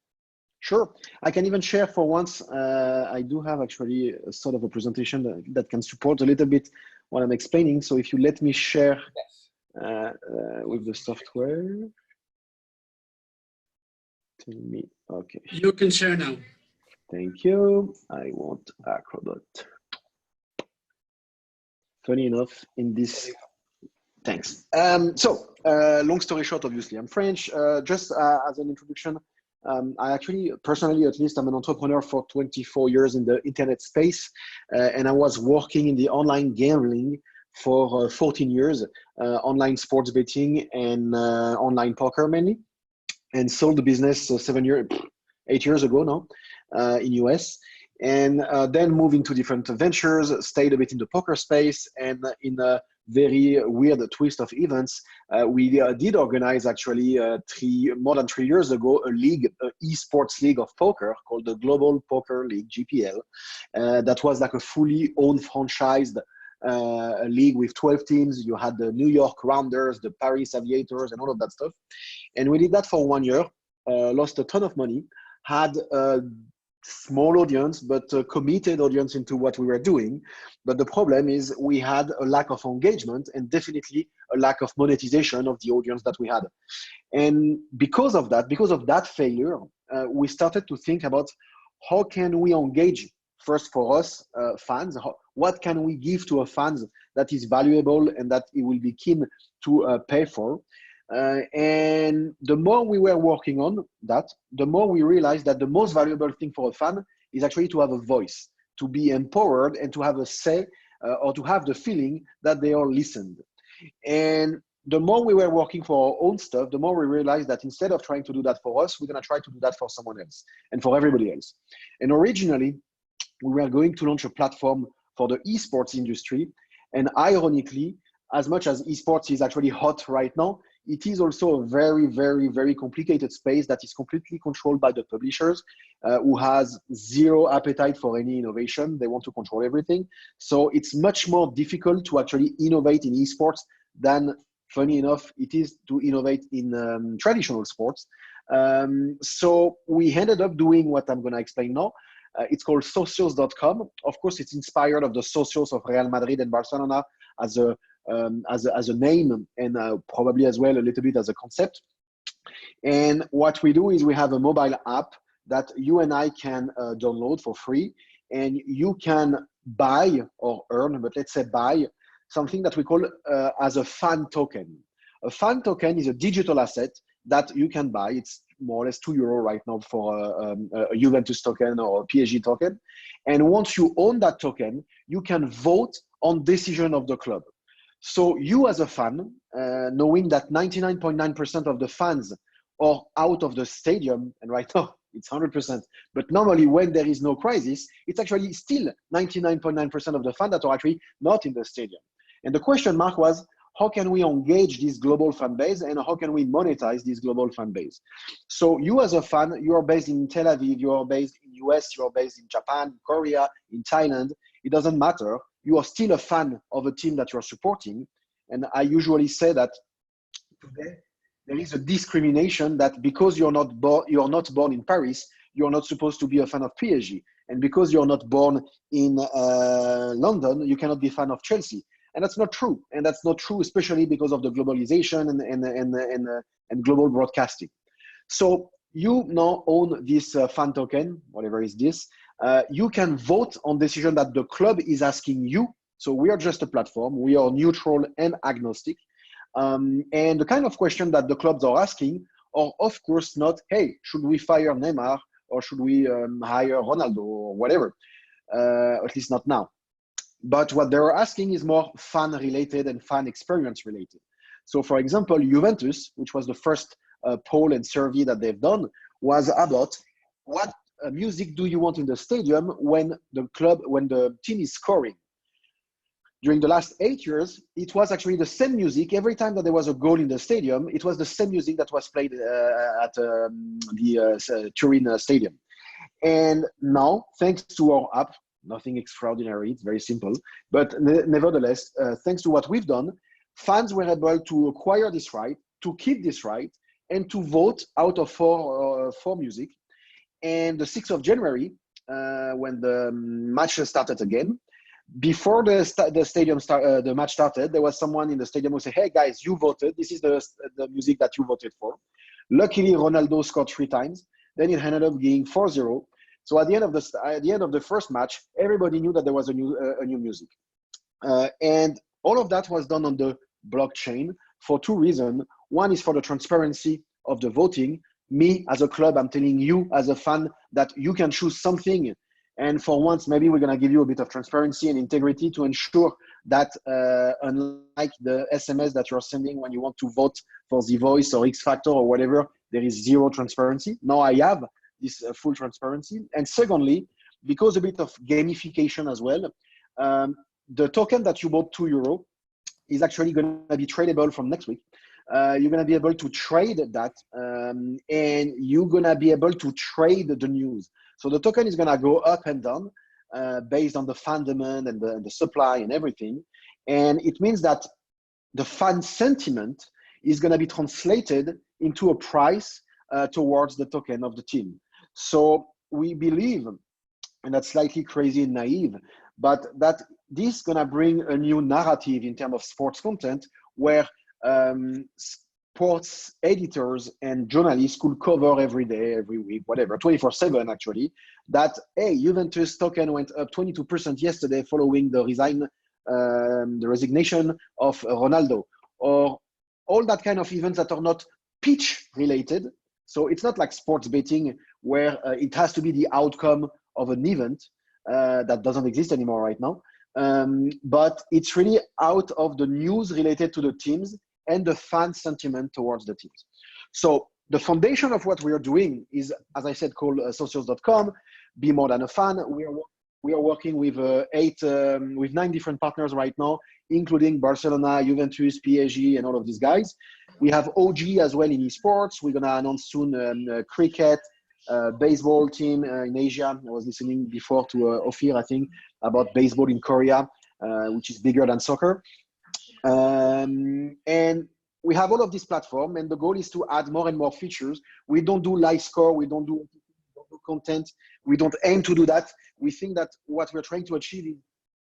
Sure. I can even share for once, I do have actually a sort of a presentation that can support a little bit what I'm explaining. So if you let me share with the software. Tell me, okay. You can share now. Thank you. I want Acrobat. Funny enough, in this, thanks. So long story short, obviously, I'm French. Just as an introduction, I actually, personally, at least, I'm an entrepreneur for 24 years in the internet space, and I was working in the online gambling for 14 years, online sports betting and online poker mainly, and sold the business 8 years ago now in US, and then moved into different ventures, stayed a bit in the poker space, and in a very weird twist of events, we did organize actually more than 3 years ago a league, an esports league of poker called the Global Poker League, GPL. That was like a fully owned franchised league with 12 teams. You had the New York Rounders, the Paris Aviators, and all of that stuff. And we did that for 1 year, lost a ton of money, had a small audience, but a committed audience into what we were doing. But the problem is we had a lack of engagement and definitely a lack of monetization of the audience that we had. And because of that failure, we started to think about how can we engage first for us fans, what can we give to our fans that is valuable and that he will be keen to pay for. And the more we were working on that, the more we realized that the most valuable thing for a fan is actually to have a voice, to be empowered and to have a say or to have the feeling that they are listened. And the more we were working for our own stuff, the more we realized that instead of trying to do that for us, we're going to try to do that for someone else and for everybody else. And originally, we were going to launch a platform for the esports industry. And ironically, as much as esports is actually hot right now, it is also a very, very, very complicated space that is completely controlled by the publishers who has zero appetite for any innovation. They want to control everything. So it's much more difficult to actually innovate in esports than, funny enough, it is to innovate in traditional sports. So we ended up doing what I'm going to explain now. It's called Socios.com. Of course, it's inspired of the Socios of Real Madrid and Barcelona as a name, and probably as well a little bit as a concept. And what we do is we have a mobile app that you and I can download for free, and you can buy or earn, but let's say buy, something that we call as a fan token. A fan token is a digital asset that you can buy. It's more or less €2 right now for a Juventus token or a PSG token. And once you own that token, you can vote on decision of the club. So you as a fan, knowing that 99.9% of the fans are out of the stadium, and right now it's 100%, but normally when there is no crisis, it's actually still 99.9% of the fans that are actually not in the stadium. And the question mark was, how can we engage this global fan base, and how can we monetize this global fan base? So you as a fan, you are based in Tel Aviv, you are based in US, you are based in Japan, Korea, in Thailand, it doesn't matter. You are still a fan of a team that you're supporting. And I usually say that today there is a discrimination that because you're not born in Paris, you're not supposed to be a fan of PSG. And because you're not born in London, you cannot be a fan of Chelsea. And that's not true. And that's not true, especially because of the globalization and global broadcasting. So you now own this fan token, whatever is this. You can vote on decision that the club is asking you. So we are just a platform. We are neutral and agnostic. And the kind of question that the clubs are asking are, of course, not, hey, should we fire Neymar or should we hire Ronaldo or whatever? At least not now. But what they're asking is more fan-related and fan experience-related. So, for example, Juventus, which was the first poll and survey that they've done, was about what music do you want in the stadium when the team is scoring. During the last 8 years, it was actually the same music. Every time that there was a goal in the stadium, it was the same music that was played at the Turin Stadium. And now, thanks to our app, nothing extraordinary, it's very simple. But nevertheless, thanks to what we've done, fans were able to acquire this right, to keep this right, and to vote out of four music. And the 6th of January, when the match started again, before the match started, there was someone in the stadium who said, hey guys, you voted. This is the music that you voted for. Luckily, Ronaldo scored 3 times. Then it ended up being 4-0. So at the end of the first match, everybody knew that there was a new music. And all of that was done on the blockchain for 2 reasons. One is for the transparency of the voting. Me, as a club, I'm telling you as a fan that you can choose something. And for once, maybe we're going to give you a bit of transparency and integrity to ensure that unlike the SMS that you're sending when you want to vote for The Voice or X Factor or whatever, there is 0 transparency. Now I have this full transparency. And secondly, because a bit of gamification as well, the token that you bought €2 is actually going to be tradable from next week. You're going to be able to trade that, and you're going to be able to trade the news. So the token is going to go up and down based on the fan demand and the supply and everything. And it means that the fan sentiment is going to be translated into a price towards the token of the team. So we believe, and that's slightly crazy and naive, but that this is going to bring a new narrative in terms of sports content where sports editors and journalists could cover every day, every week, whatever, 24/7 actually, that, hey, Juventus token went up 22% yesterday following the resignation of Ronaldo, or all that kind of events that are not pitch related. So it's not like sports betting where it has to be the outcome of an event that doesn't exist anymore right now. But it's really out of the news related to the teams and the fan sentiment towards the teams. So the foundation of what we are doing is, as I said, called Socios.com, Be More Than a Fan. We are working with 9 different partners right now, including Barcelona, Juventus, PSG, and all of these guys. We have OG as well in esports. We're gonna announce soon cricket, baseball team in Asia. I was listening before to Ophir, I think, about baseball in Korea, which is bigger than soccer. And we have all of this platform, and the goal is to add more and more features. We don't do live score, we don't do do content. We don't aim to do that. We think that what we're trying to achieve is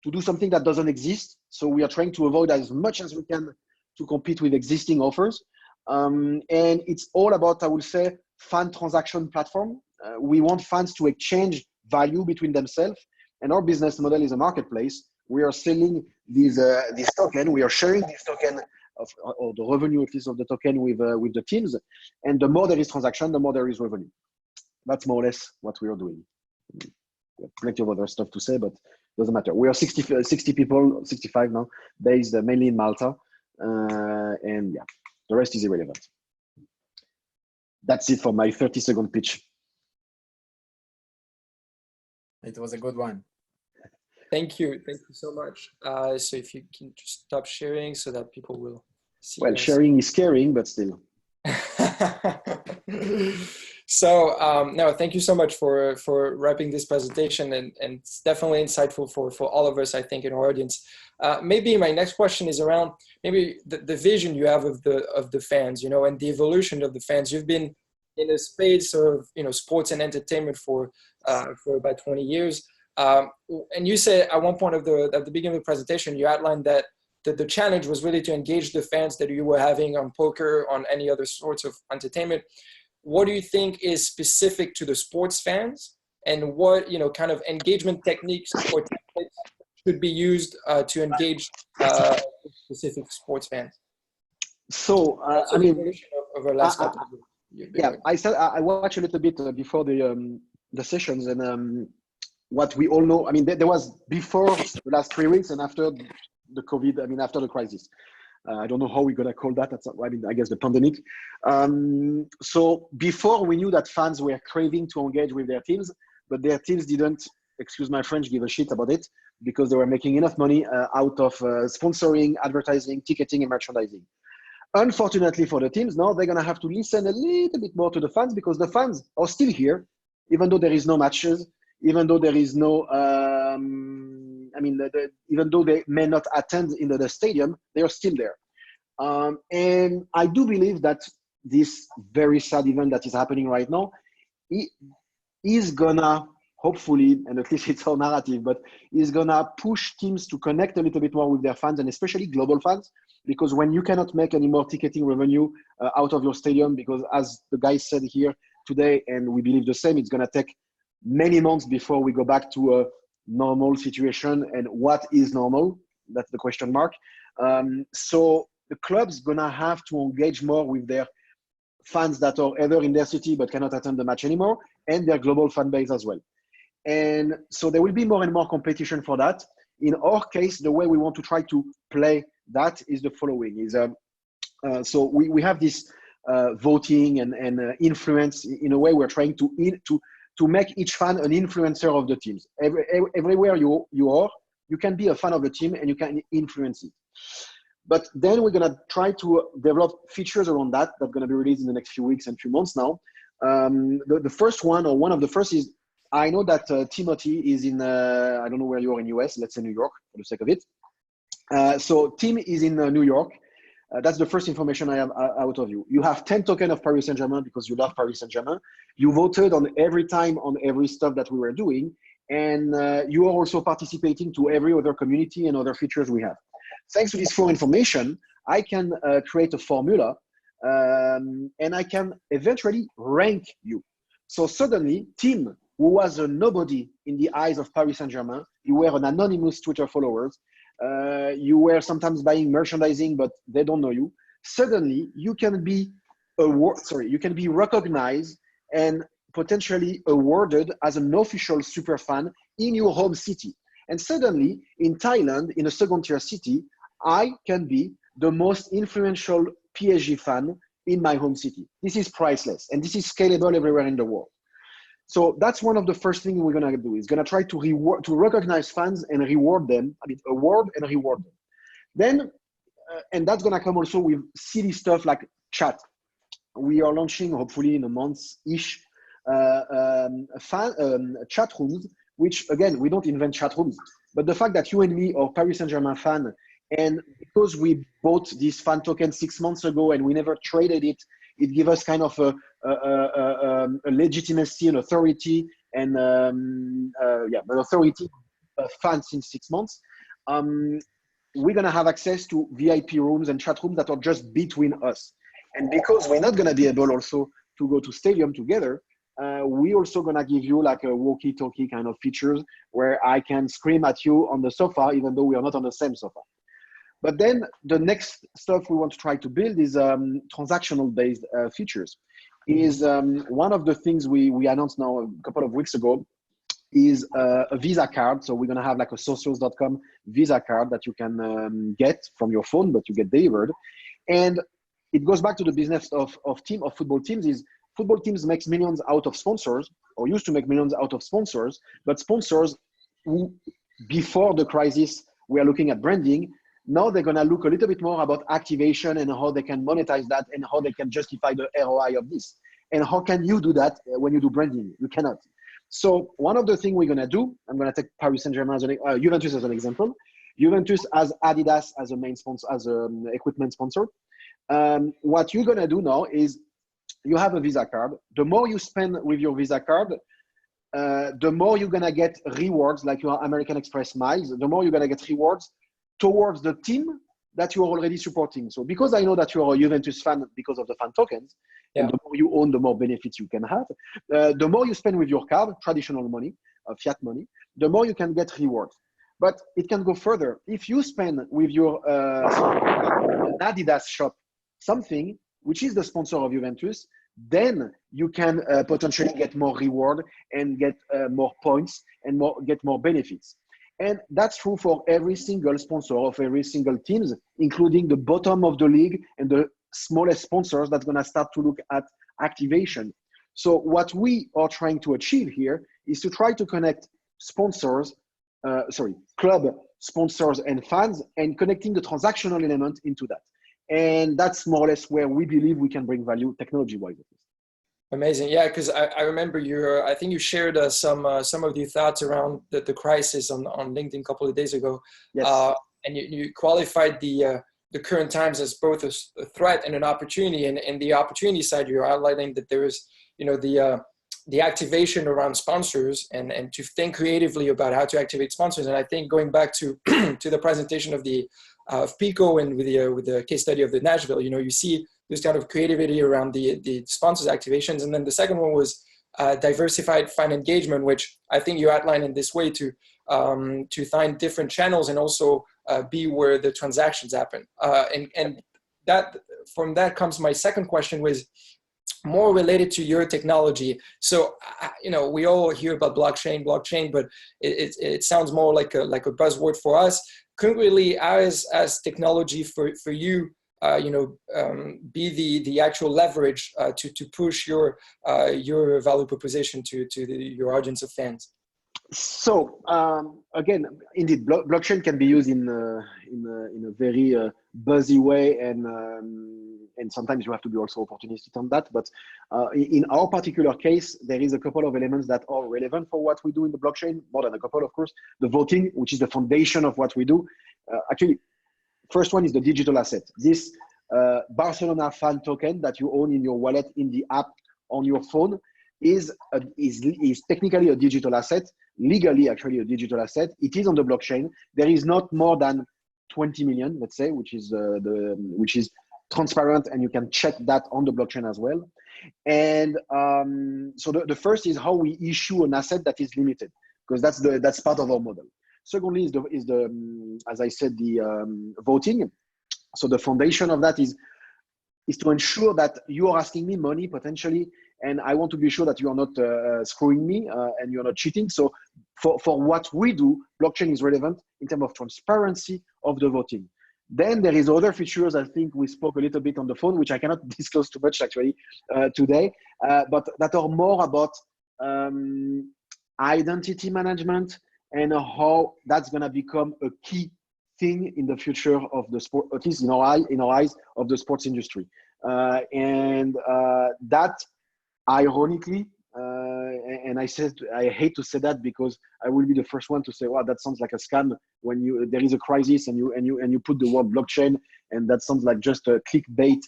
to do something that doesn't exist. So we are trying to avoid as much as we can to compete with existing offers. And it's all about, I would say, fan transaction platform. We want fans to exchange value between themselves. And our business model is a marketplace. We are selling this token. We are sharing this token or the revenue, at least of the token, with the teams. And the more there is transaction, the more there is revenue. That's more or less what we are doing. We have plenty of other stuff to say, but doesn't matter. We are 60 people, 65 now, based mainly in Malta. And yeah, the rest is irrelevant. That's it for my 30-second pitch. It was a good one. Thank you so much. So if you can just stop sharing so that people will see. Well, sharing is caring, but still. So no, thank you so much for wrapping this presentation, and it's definitely insightful for all of us, I think, in our audience. Maybe my next question is around maybe the vision you have of the fans, and the evolution of the fans. You've been in a space of sports and entertainment for about 20 years. And you said at one point at the beginning of the presentation, you outlined that the challenge was really to engage the fans that you were having on poker, on any other sorts of entertainment. What do you think is specific to the sports fans, and what kind of engagement techniques or tactics should be used to engage specific sports fans? So I mean, over the last couple of years. Yeah, I watched a little bit before the sessions, and what we all know, I mean, there was before the last 3 weeks and after the COVID, I mean, after the crisis. I don't know how we're going to call that. I mean, I guess the pandemic. So before, we knew that fans were craving to engage with their teams, but their teams didn't, excuse my French, give a shit about it, because they were making enough money out of sponsoring, advertising, ticketing, and merchandising. Unfortunately for the teams, now they're going to have to listen a little bit more to the fans, because the fans are still here, even though there is no matches, even though there is no, even though they may not attend in the stadium, they are still there. And I do believe that this very sad event that is happening right now is gonna, hopefully, and at least it's our narrative, but is gonna push teams to connect a little bit more with their fans, and especially global fans, because when you cannot make any more ticketing revenue out of your stadium, because as the guy said here today, and we believe the same, it's gonna take many months before we go back to a normal situation. And what is normal? That's the question mark. So the club's gonna have to engage more with their fans that are either in their city but cannot attend the match anymore, and their global fan base as well. And so there will be more and more competition for that. In our case, the way we want to try to play that is the following: so we have this voting and influence. In a way, we're trying to make each fan an influencer of the teams. Everywhere you are, you can be a fan of the team and you can influence it. But then we're gonna try to develop features around that are gonna be released in the next few weeks and few months now. The first one, or one of the first, is I know that Timothy is in, I don't know where you are in US, let's say New York for the sake of it. So Tim is in New York. That's the first information I have out of you. You have 10 tokens of Paris Saint-Germain because you love Paris Saint-Germain. You voted on every stuff that we were doing. And you are also participating to every other community and other features we have. Thanks to this 4 information, I can create a formula and I can eventually rank you. So suddenly, Tim, who was a nobody in the eyes of Paris Saint-Germain, you were an anonymous Twitter followers, you were sometimes buying merchandising, but they don't know you. Suddenly, you can be recognized and potentially awarded as an official super fan in your home city. And suddenly, in Thailand, in a second-tier city, I can be the most influential PSG fan in my home city. This is priceless, and this is scalable everywhere in the world. So that's one of the first things we're gonna do. Is gonna try to recognize fans and reward them. I mean, award and reward them. Then, and that's gonna come also with silly stuff like chat. We are launching, hopefully in a month-ish, chat rooms, which again, we don't invent chat rooms, but the fact that you and me are Paris Saint-Germain fan, and because we bought this fan token 6 months ago and we never traded it, It gives us kind of a legitimacy and authority and an authority fund since 6 months. We're going to have access to VIP rooms and chat rooms that are just between us. And because we're not going to be able also to go to stadium together, we also going to give you like a walkie-talkie kind of features where I can scream at you on the sofa, even though we are not on the same sofa. But then the next stuff we want to try to build is transactional-based features. One of the things we announced now a couple of weeks ago is a Visa card. So we're going to have like a Socios.com Visa card that you can get from your phone, but you get delivered. And it goes back to the business of football teams. Is football teams makes millions out of sponsors, or used to make millions out of sponsors, but sponsors who, before the crisis, we are looking at branding. Now they're going to look a little bit more about activation and how they can monetize that and how they can justify the ROI of this. And how can you do that when you do branding? You cannot. So one of the things we're going to do, I'm going to take Paris Saint-Germain as Juventus as an example. Juventus has Adidas as a main sponsor, as an equipment sponsor. What you're going to do now is you have a Visa card. The more you spend with your Visa card, the more you're going to get rewards, like your American Express miles, the more you're going to get rewards towards the team that you are already supporting. So because I know that you're a Juventus fan because of the fan tokens, and the more you own, the more benefits you can have. The more you spend with your card, traditional money, fiat money, the more you can get rewards. But it can go further. If you spend with your Adidas shop something, which is the sponsor of Juventus, then you can potentially get more reward and get more points and get more benefits. And that's true for every single sponsor of every single teams, including the bottom of the league and the smallest sponsors that's going to start to look at activation. So what we are trying to achieve here is to try to connect club sponsors and fans, and connecting the transactional element into that. And that's more or less where we believe we can bring value technology-wise. Amazing, yeah, because I remember I think you shared some of your thoughts around the crisis on LinkedIn a couple of days ago. Yes. And you qualified the current times as both a threat and an opportunity. And the opportunity side, you're highlighting that there is, the activation around sponsors and to think creatively about how to activate sponsors. And I think going back to to the presentation of Pico and with the case study of the Nashville, you see this kind of creativity around the sponsors activations. And then the second one was diversified fan engagement, which I think you outlined in this way to find different channels and also be where the transactions happen. And that from that comes my second question, was more related to your technology. So, we all hear about blockchain, but it sounds more like a buzzword for us. Currently, as technology for you, be the actual leverage to push your value proposition to your audience of fans. So again, indeed, blockchain can be used in a very buzzy way, and sometimes you have to be also opportunistic on that. But in our particular case, there is a couple of elements that are relevant for what we do in the blockchain. More than a couple, of course. The voting, which is the foundation of what we do. Actually, first one is the digital asset. This Barcelona fan token that you own in your wallet, in the app, on your phone, is technically a digital asset. Legally, actually, a digital asset. It is on the blockchain. There is not more than 20 million, let's say, which is transparent, and you can check that on the blockchain as well. And so the first is how we issue an asset that is limited, because that's part of our model. Secondly is the as I said, the voting. So the foundation of that is to ensure that you are asking me money potentially, and I want to be sure that you are not screwing me and you're not cheating. So for what we do, blockchain is relevant in terms of transparency of the voting. Then there is other features. I think we spoke a little bit on the phone, which I cannot disclose too much actually today, but that are more about identity management and how that's going to become a key thing in the future of the sport, at least in our eyes of the sports industry. And that, ironically, and I hate to say that because I will be the first one to say, wow, that sounds like a scam when there is a crisis and you put the word blockchain, and that sounds like just a clickbait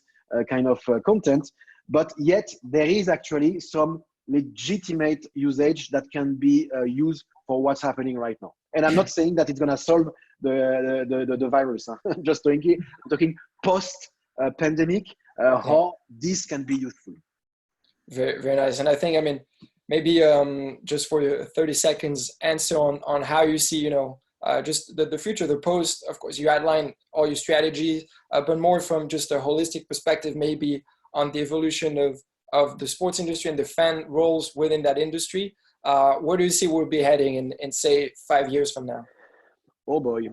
kind of content. but yet there is actually some legitimate usage that can be used for what's happening right now. And I'm not saying that it's going to solve the virus. Huh? Just talking, I'm talking post-pandemic, how this can be useful. Very, very nice. And I think, I mean, maybe just for your 30 seconds answer on how you see, just the future, the post. Of course, you outline all your strategies, but more from just a holistic perspective, maybe on the evolution of the sports industry and the fan roles within that industry. Where do you see we'll be heading in say 5 years from now? Oh boy.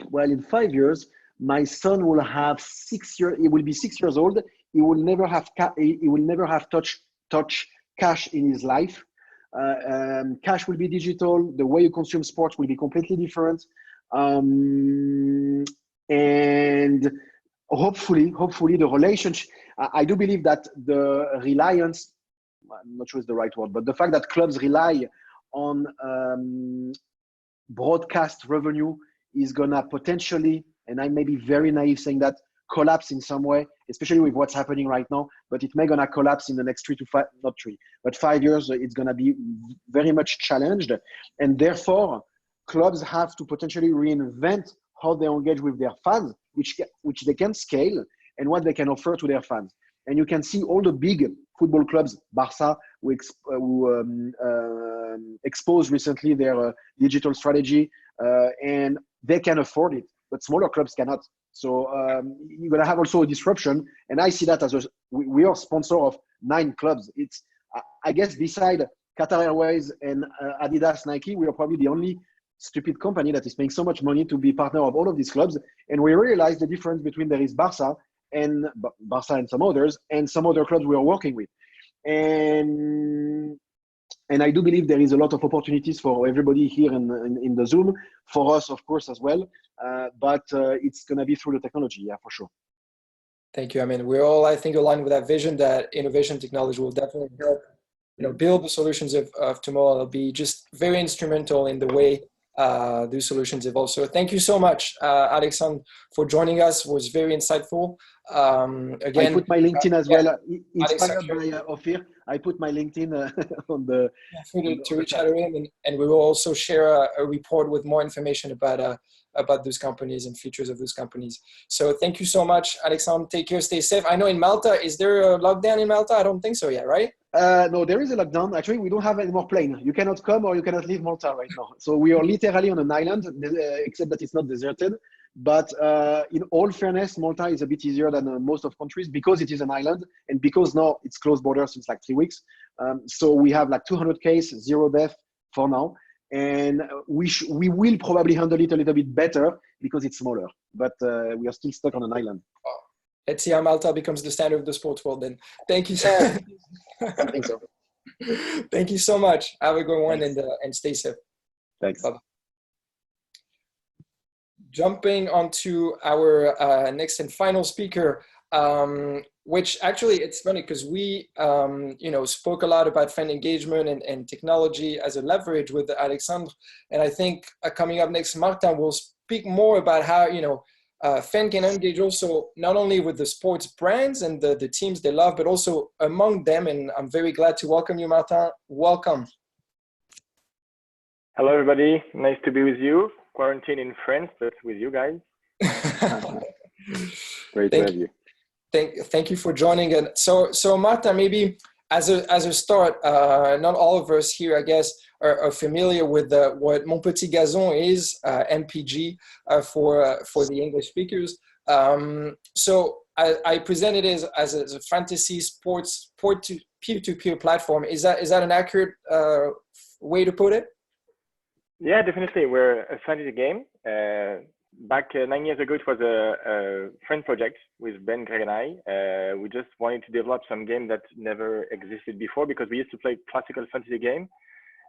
Well, in 5 years, my son will have 6 years. He will be 6 years old. He will never have touch cash in his life. Cash will be digital. The way you consume sports will be completely different. And hopefully the relationship, I do believe that the reliance, I'm not sure it's the right word, but the fact that clubs rely on broadcast revenue is gonna potentially, and I may be very naive saying that, collapse in some way, especially with what's happening right now, but it may gonna collapse in the next 3 to 5, not 3, but 5 years, it's gonna be very much challenged. And therefore, clubs have to potentially reinvent how they engage with their fans, which they can scale, and what they can offer to their fans. And you can see all the big football clubs, Barca, who exposed recently their digital strategy, and they can afford it, but smaller clubs cannot. So you're going to have also a disruption. And I see that as we are sponsor of 9 clubs. It's, I guess, beside Qatar Airways and Adidas, Nike, we are probably the only stupid company that is paying so much money to be partner of all of these clubs. And we realize the difference between there is Barca and some others, and some other clubs we are working with. And I do believe there is a lot of opportunities for everybody here in the Zoom, for us, of course, as well. But it's going to be through the technology, yeah, for sure. Thank you. I mean, we're all, I think, aligned with that vision that innovation technology will definitely help, build the solutions of tomorrow. It'll be just very instrumental in the way these solutions evolve. So thank you so much, Alexandre, for joining us. It was very insightful. Again, I put my LinkedIn as well. Inspired by Ophir, I put my LinkedIn on the. To reach out to him, and we will also share a report with more information about those companies and features of those companies. So thank you so much, Alexandre. Take care, stay safe. I know in Malta, is there a lockdown in Malta? I don't think so yet, right? No, there is a lockdown. Actually, we don't have any more plane. You cannot come or you cannot leave Malta right now. So we are literally on an island, except that it's not deserted. But in all fairness, Malta is a bit easier than most of countries because it is an island and because now it's closed borders since like 3 weeks. So we have like 200 cases, 0 death for now. And we will probably handle it a little bit better because it's smaller, but we are still stuck on an island. Let's see how Malta becomes the standard of the sports world then. Thank you. I think so. Thank you so much. Have a good one and stay safe. Thanks. Bye-bye. Jumping onto our next and final speaker, which actually it's funny because we spoke a lot about fan engagement and technology as a leverage with Alexandre, and I think coming up next, Martin will speak more about how fan can engage also not only with the sports brands and the teams they love, but also among them. And I'm very glad to welcome you, Martin. Welcome. Hello, everybody. Nice to be with you. Quarantine in France, but with you guys. Great to have you. Thank you for joining. And so Martin, maybe as a start, not all of us here, I guess, are familiar with what Mon Petit Gazon is, MPG for the English speakers. So I presented it as a fantasy sports peer-to-peer platform. Is that an accurate way to put it? Yeah, definitely. We're a fantasy game. Back 9 years ago, it was a friend project with Ben, Greg, and I. We just wanted to develop some game that never existed before because we used to play classical fantasy game,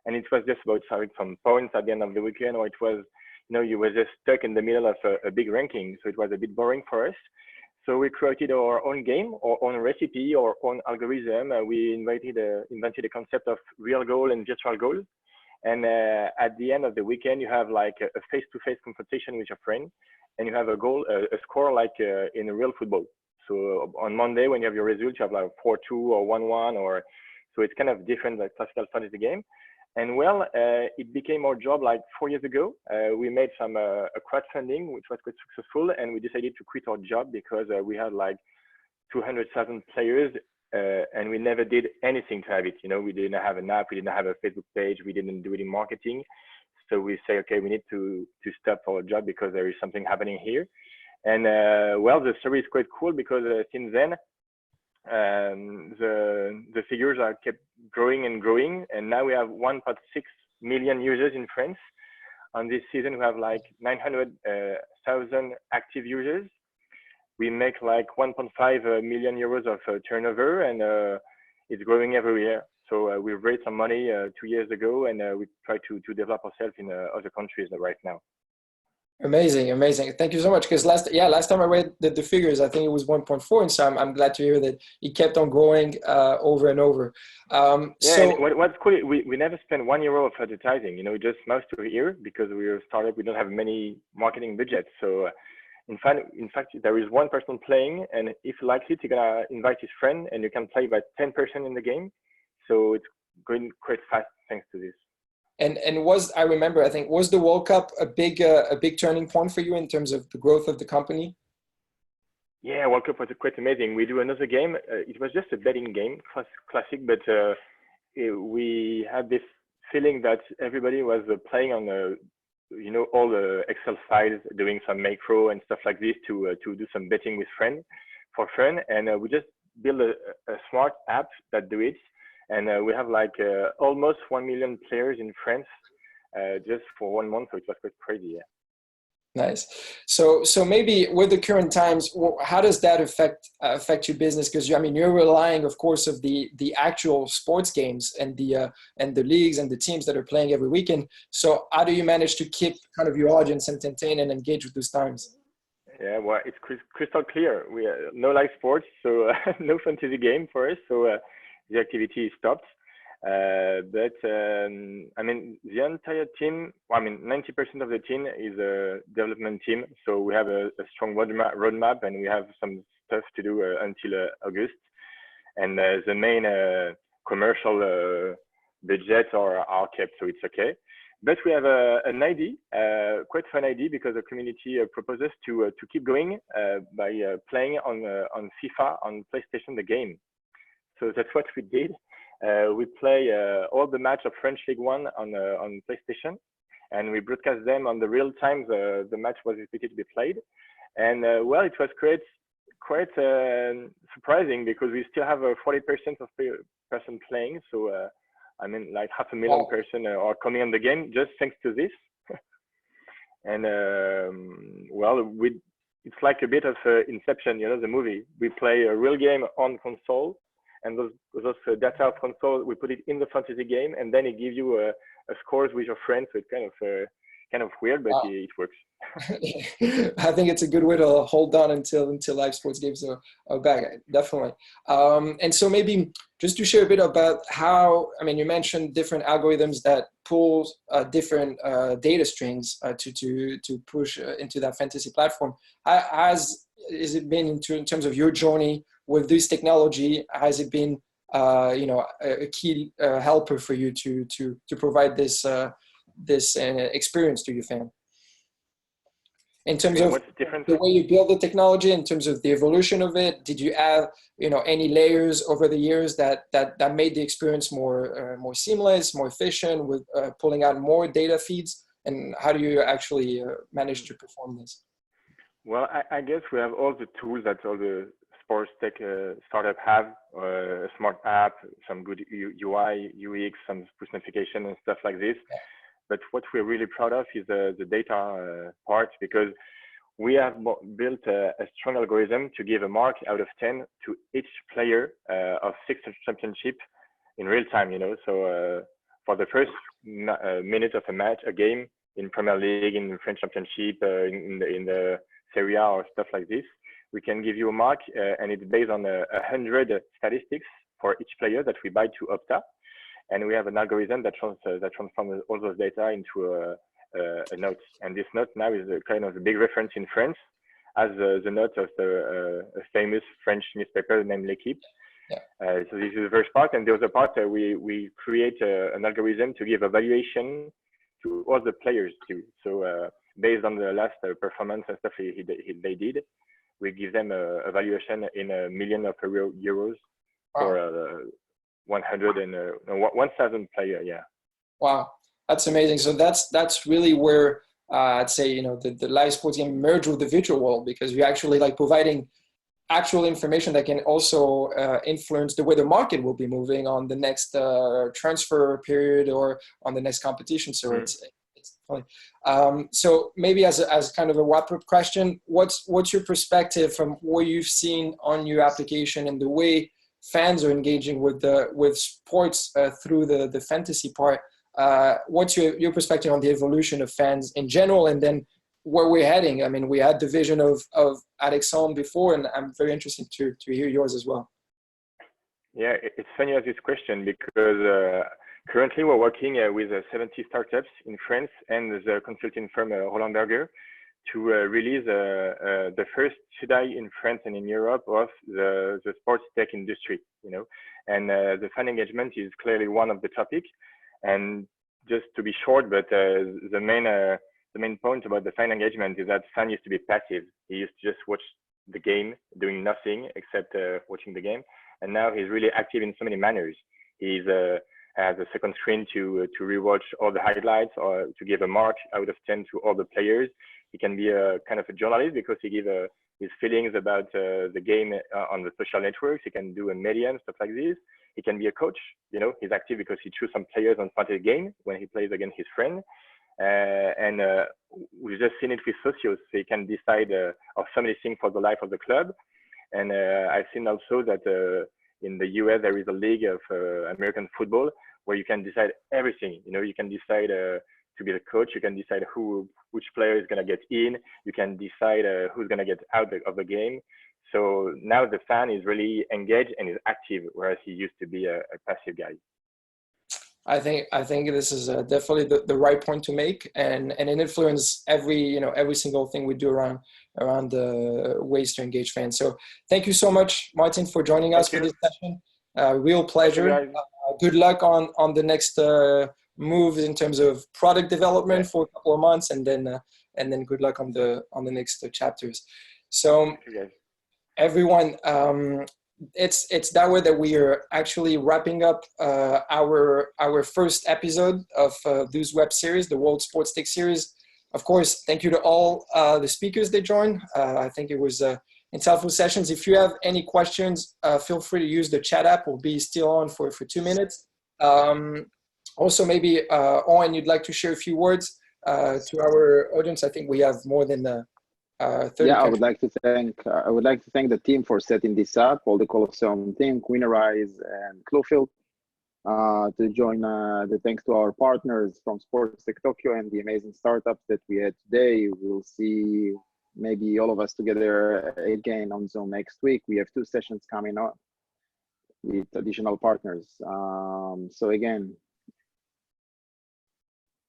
and it was just about having some points at the end of the weekend, or it was, you were just stuck in the middle of a big ranking, so it was a bit boring for us. So we created our own game, our own recipe, our own algorithm. We invented a concept of real goal and virtual goal. And at the end of the weekend, you have like a face-to-face confrontation with your friend, and you have a goal, a score like in a real football. So on Monday, when you have your results, you have like 4-2 or 1-1, or so it's kind of different like classical fantasy game. And well, it became our job like 4 years ago. We made some a crowdfunding, which was quite successful, and we decided to quit our job because we had like 200,000 players, and we never did anything to have it. You know, we didn't have an app, we didn't have a Facebook page, we didn't do any marketing. So we say, okay, we need to stop our job because there is something happening here. And well, the story is quite cool because since then, the figures are kept growing and growing, and now we have 1.6 million users in France. On this season, we have like 900,000 active users. We make like 1.5 million euros of turnover, and it's growing every year. So we raised some money 2 years ago, and we try to develop ourselves in other countries right now. Amazing, amazing. Thank you so much. Because last time I read the figures, I think it was 1.4, and so I'm glad to hear that it kept on growing over and over. Yeah, so and what's cool, we never spent €1 of advertising. You know, just mouse to ear because we're a startup. We don't have many marketing budgets. So in fact, there is one person playing, and if you like it, you're gonna invite his friend, and you can play by 10 person in the game. So it's going quite fast thanks to this. And I remember, I think, was the World Cup a big turning point for you in terms of the growth of the company? Yeah, World Cup was quite amazing. We do another game. It was just a betting game, classic, but we had this feeling that everybody was playing on you know, all the Excel files, doing some macro and stuff like this to do some betting with friends for fun. And we just built a smart app that do it. And we have like almost 1 million players in France just for 1 month, so it was quite crazy. Yeah. Nice. So maybe with the current times, how does that affect your business? Because I mean, you're relying, of course, of the actual sports games and the leagues and the teams that are playing every weekend. So how do you manage to keep kind of your audience entertained and engaged with those times? Yeah, well, it's crystal clear. We no live sports, so no fantasy game for us. So the activity is stopped. But I mean, the entire team, well, I mean, 90% of the team is a development team. So we have a strong roadmap, and we have some stuff to do until August. And the main commercial budgets are kept, so it's okay. But we have an idea, quite fun idea, because the community proposes to keep going by playing on FIFA on PlayStation, the game. So that's what we did. We play all the match of French League One on PlayStation, and we broadcast them on the real time. The match was repeated to be played, and well, it was quite surprising because we still have 40% of person playing. So I mean, like 500,000 person are coming on the game just thanks to this. And well, it's like a bit of Inception, you know, the movie. We play a real game on console. And those data of console, we put it in the fantasy game, and then it gives you a scores with your friends. So it's kind of weird, but it works. I think it's a good way to hold on until live sports games are back, definitely. And so maybe just to share a bit about how, I mean, you mentioned different algorithms that pull different data strings to push into that fantasy platform. Has it been in terms of your journey with this technology? Has it been you know, a key helper for you to provide this experience to your fan? In terms of the way you build the technology, in terms of the evolution of it, did you add, you know, any layers over the years that made the experience more seamless, more efficient, with pulling out more data feeds? And how do you actually manage to perform this? Well, I guess we have all the tools that all the sports tech startup have, a smart app, some good UI, UX, some push notification and stuff like this. But what we're really proud of is the data part, because we have built a strong algorithm to give a mark out of 10 to each player of 6 championship in real time, you know. So for the first minute of a game in Premier League, in French Championship, in the Serie A or stuff like this, we can give you a mark, and it's based on 100 statistics for each player that we buy to Opta. And we have an algorithm that transforms all those data into a note. And this note now is kind of a big reference in France. as the note of a famous French newspaper named L'Equipe. So this is the first part, and the other part, we create an algorithm to give evaluation to all the players too. So based on the last performance and stuff they did, we give them a valuation in $1 million euros for 1,000 player. Yeah. Wow, that's amazing. So that's really where I'd say the live sports game merge with the virtual world, because you're actually like providing actual information that can also influence the way the market will be moving on the next transfer period or on the next competition. So it's funny. So maybe as kind of a wrap-up question, what's your perspective from what you've seen on your application and the way fans are engaging with sports through the fantasy part? What's your perspective on the evolution of fans in general, and then where we're heading? I mean, we had the vision of Alexandre before, and I'm very interested to hear yours as well. Yeah, it's funny as this question, because currently we're working with 70 startups in France and the consulting firm Roland Berger to release the first study in France and in Europe of the sports tech industry, and the fan engagement is clearly one of the topics. And just to be short, but the main point about the fan engagement is that fan used to be passive. He used to just watch the game, doing nothing except watching the game. And now he's really active in so many manners. He's has a second screen to rewatch all the highlights or to give a mark out of 10 to all the players. He can be a kind of a journalist because he gives his feelings about the game on the social networks. He can do a media and stuff like this. He can be a coach. He's active because he chooses some players on fantasy game when he plays against his friend. And we've just seen it with Socios. So he can decide of so many things for the life of the club. And I've seen also that in the US, there is a league of American football where you can decide everything. You can decide to be the coach. You can decide which player is going to get in. You can decide who's going to get out of the game. So now the fan is really engaged and is active, whereas he used to be a passive guy. I think this is definitely the right point to make, and it influences every single thing we do around the ways to engage fans. So thank you so much, Martin, for joining us for this session. Real pleasure. Good luck on the next moves in terms of product development for a couple of months, and then good luck on the next chapters. So everyone, it's that way that we are actually wrapping up our first episode of this web series, the World Sports Tech series. Of course, thank you to all the speakers that joined. I think it was insightful sessions. If you have any questions, feel free to use the chat app. We'll be still on for 2 minutes. Also, maybe Owen, you'd like to share a few words to our audience. I think we have more than 30 I would like to thank the team for setting this up, all the Colosseum team, Queenerize and Cluefield, to join the thanks to our partners from Sports Tech Tokyo and the amazing startups that we had today. We'll see maybe all of us together again on Zoom next week. We have 2 sessions coming up with additional partners. So again,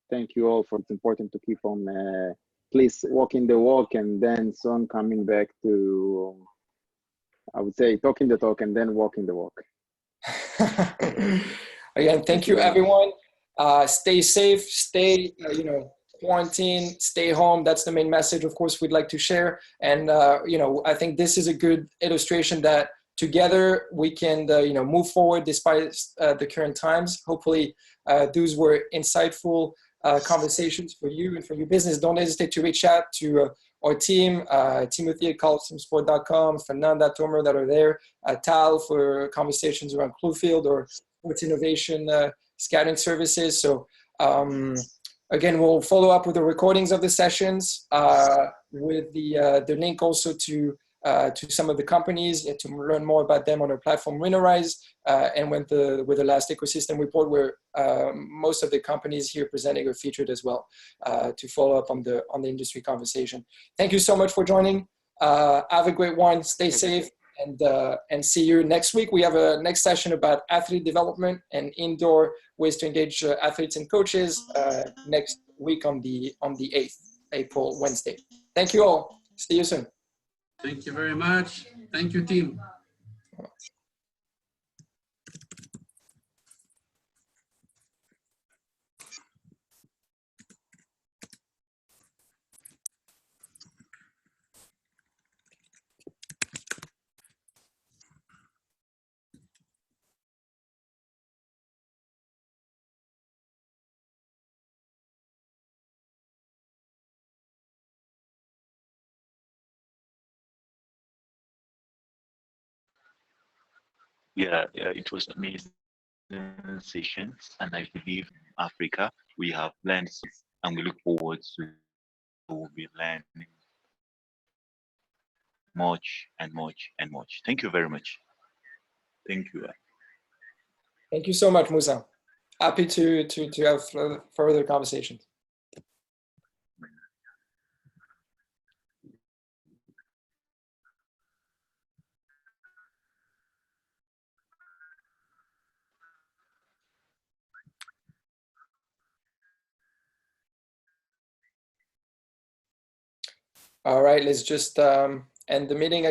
thank you all. It's important to keep on please walking the walk, and then soon coming back to, I would say, talking the talk and then walking the walk. Again, thank you everyone. Stay safe, stay quarantine, stay home. That's the main message, of course, we'd like to share. And I think this is a good illustration that together we can move forward despite the current times. Hopefully those were insightful conversations for you and for your business. Don't hesitate to reach out to our team, Timothy at colosseumsport.com, Fernanda, Tomer that are there, Tal for conversations around Cluefield or sports innovation scouting services. So again, we'll follow up with the recordings of the sessions, with the link also to some of the companies to learn more about them on our platform Winnerize, and with the last ecosystem report where most of the companies here presenting are featured as well, to follow up on the industry conversation. Thank you so much for joining. Have a great one. Stay safe, and see you next week. We have a next session about athlete development and indoor ways to engage athletes and coaches next week on the 8th April, Wednesday. Thank you all. See you soon. Thank you very much. Thank you, team. Yeah, it was amazing session, and I believe Africa we have learned, and we look forward to be learning much and much and much. Thank you very much. Thank you. Thank you so much, Musa. Happy to have further conversations. All right, let's just end the meeting.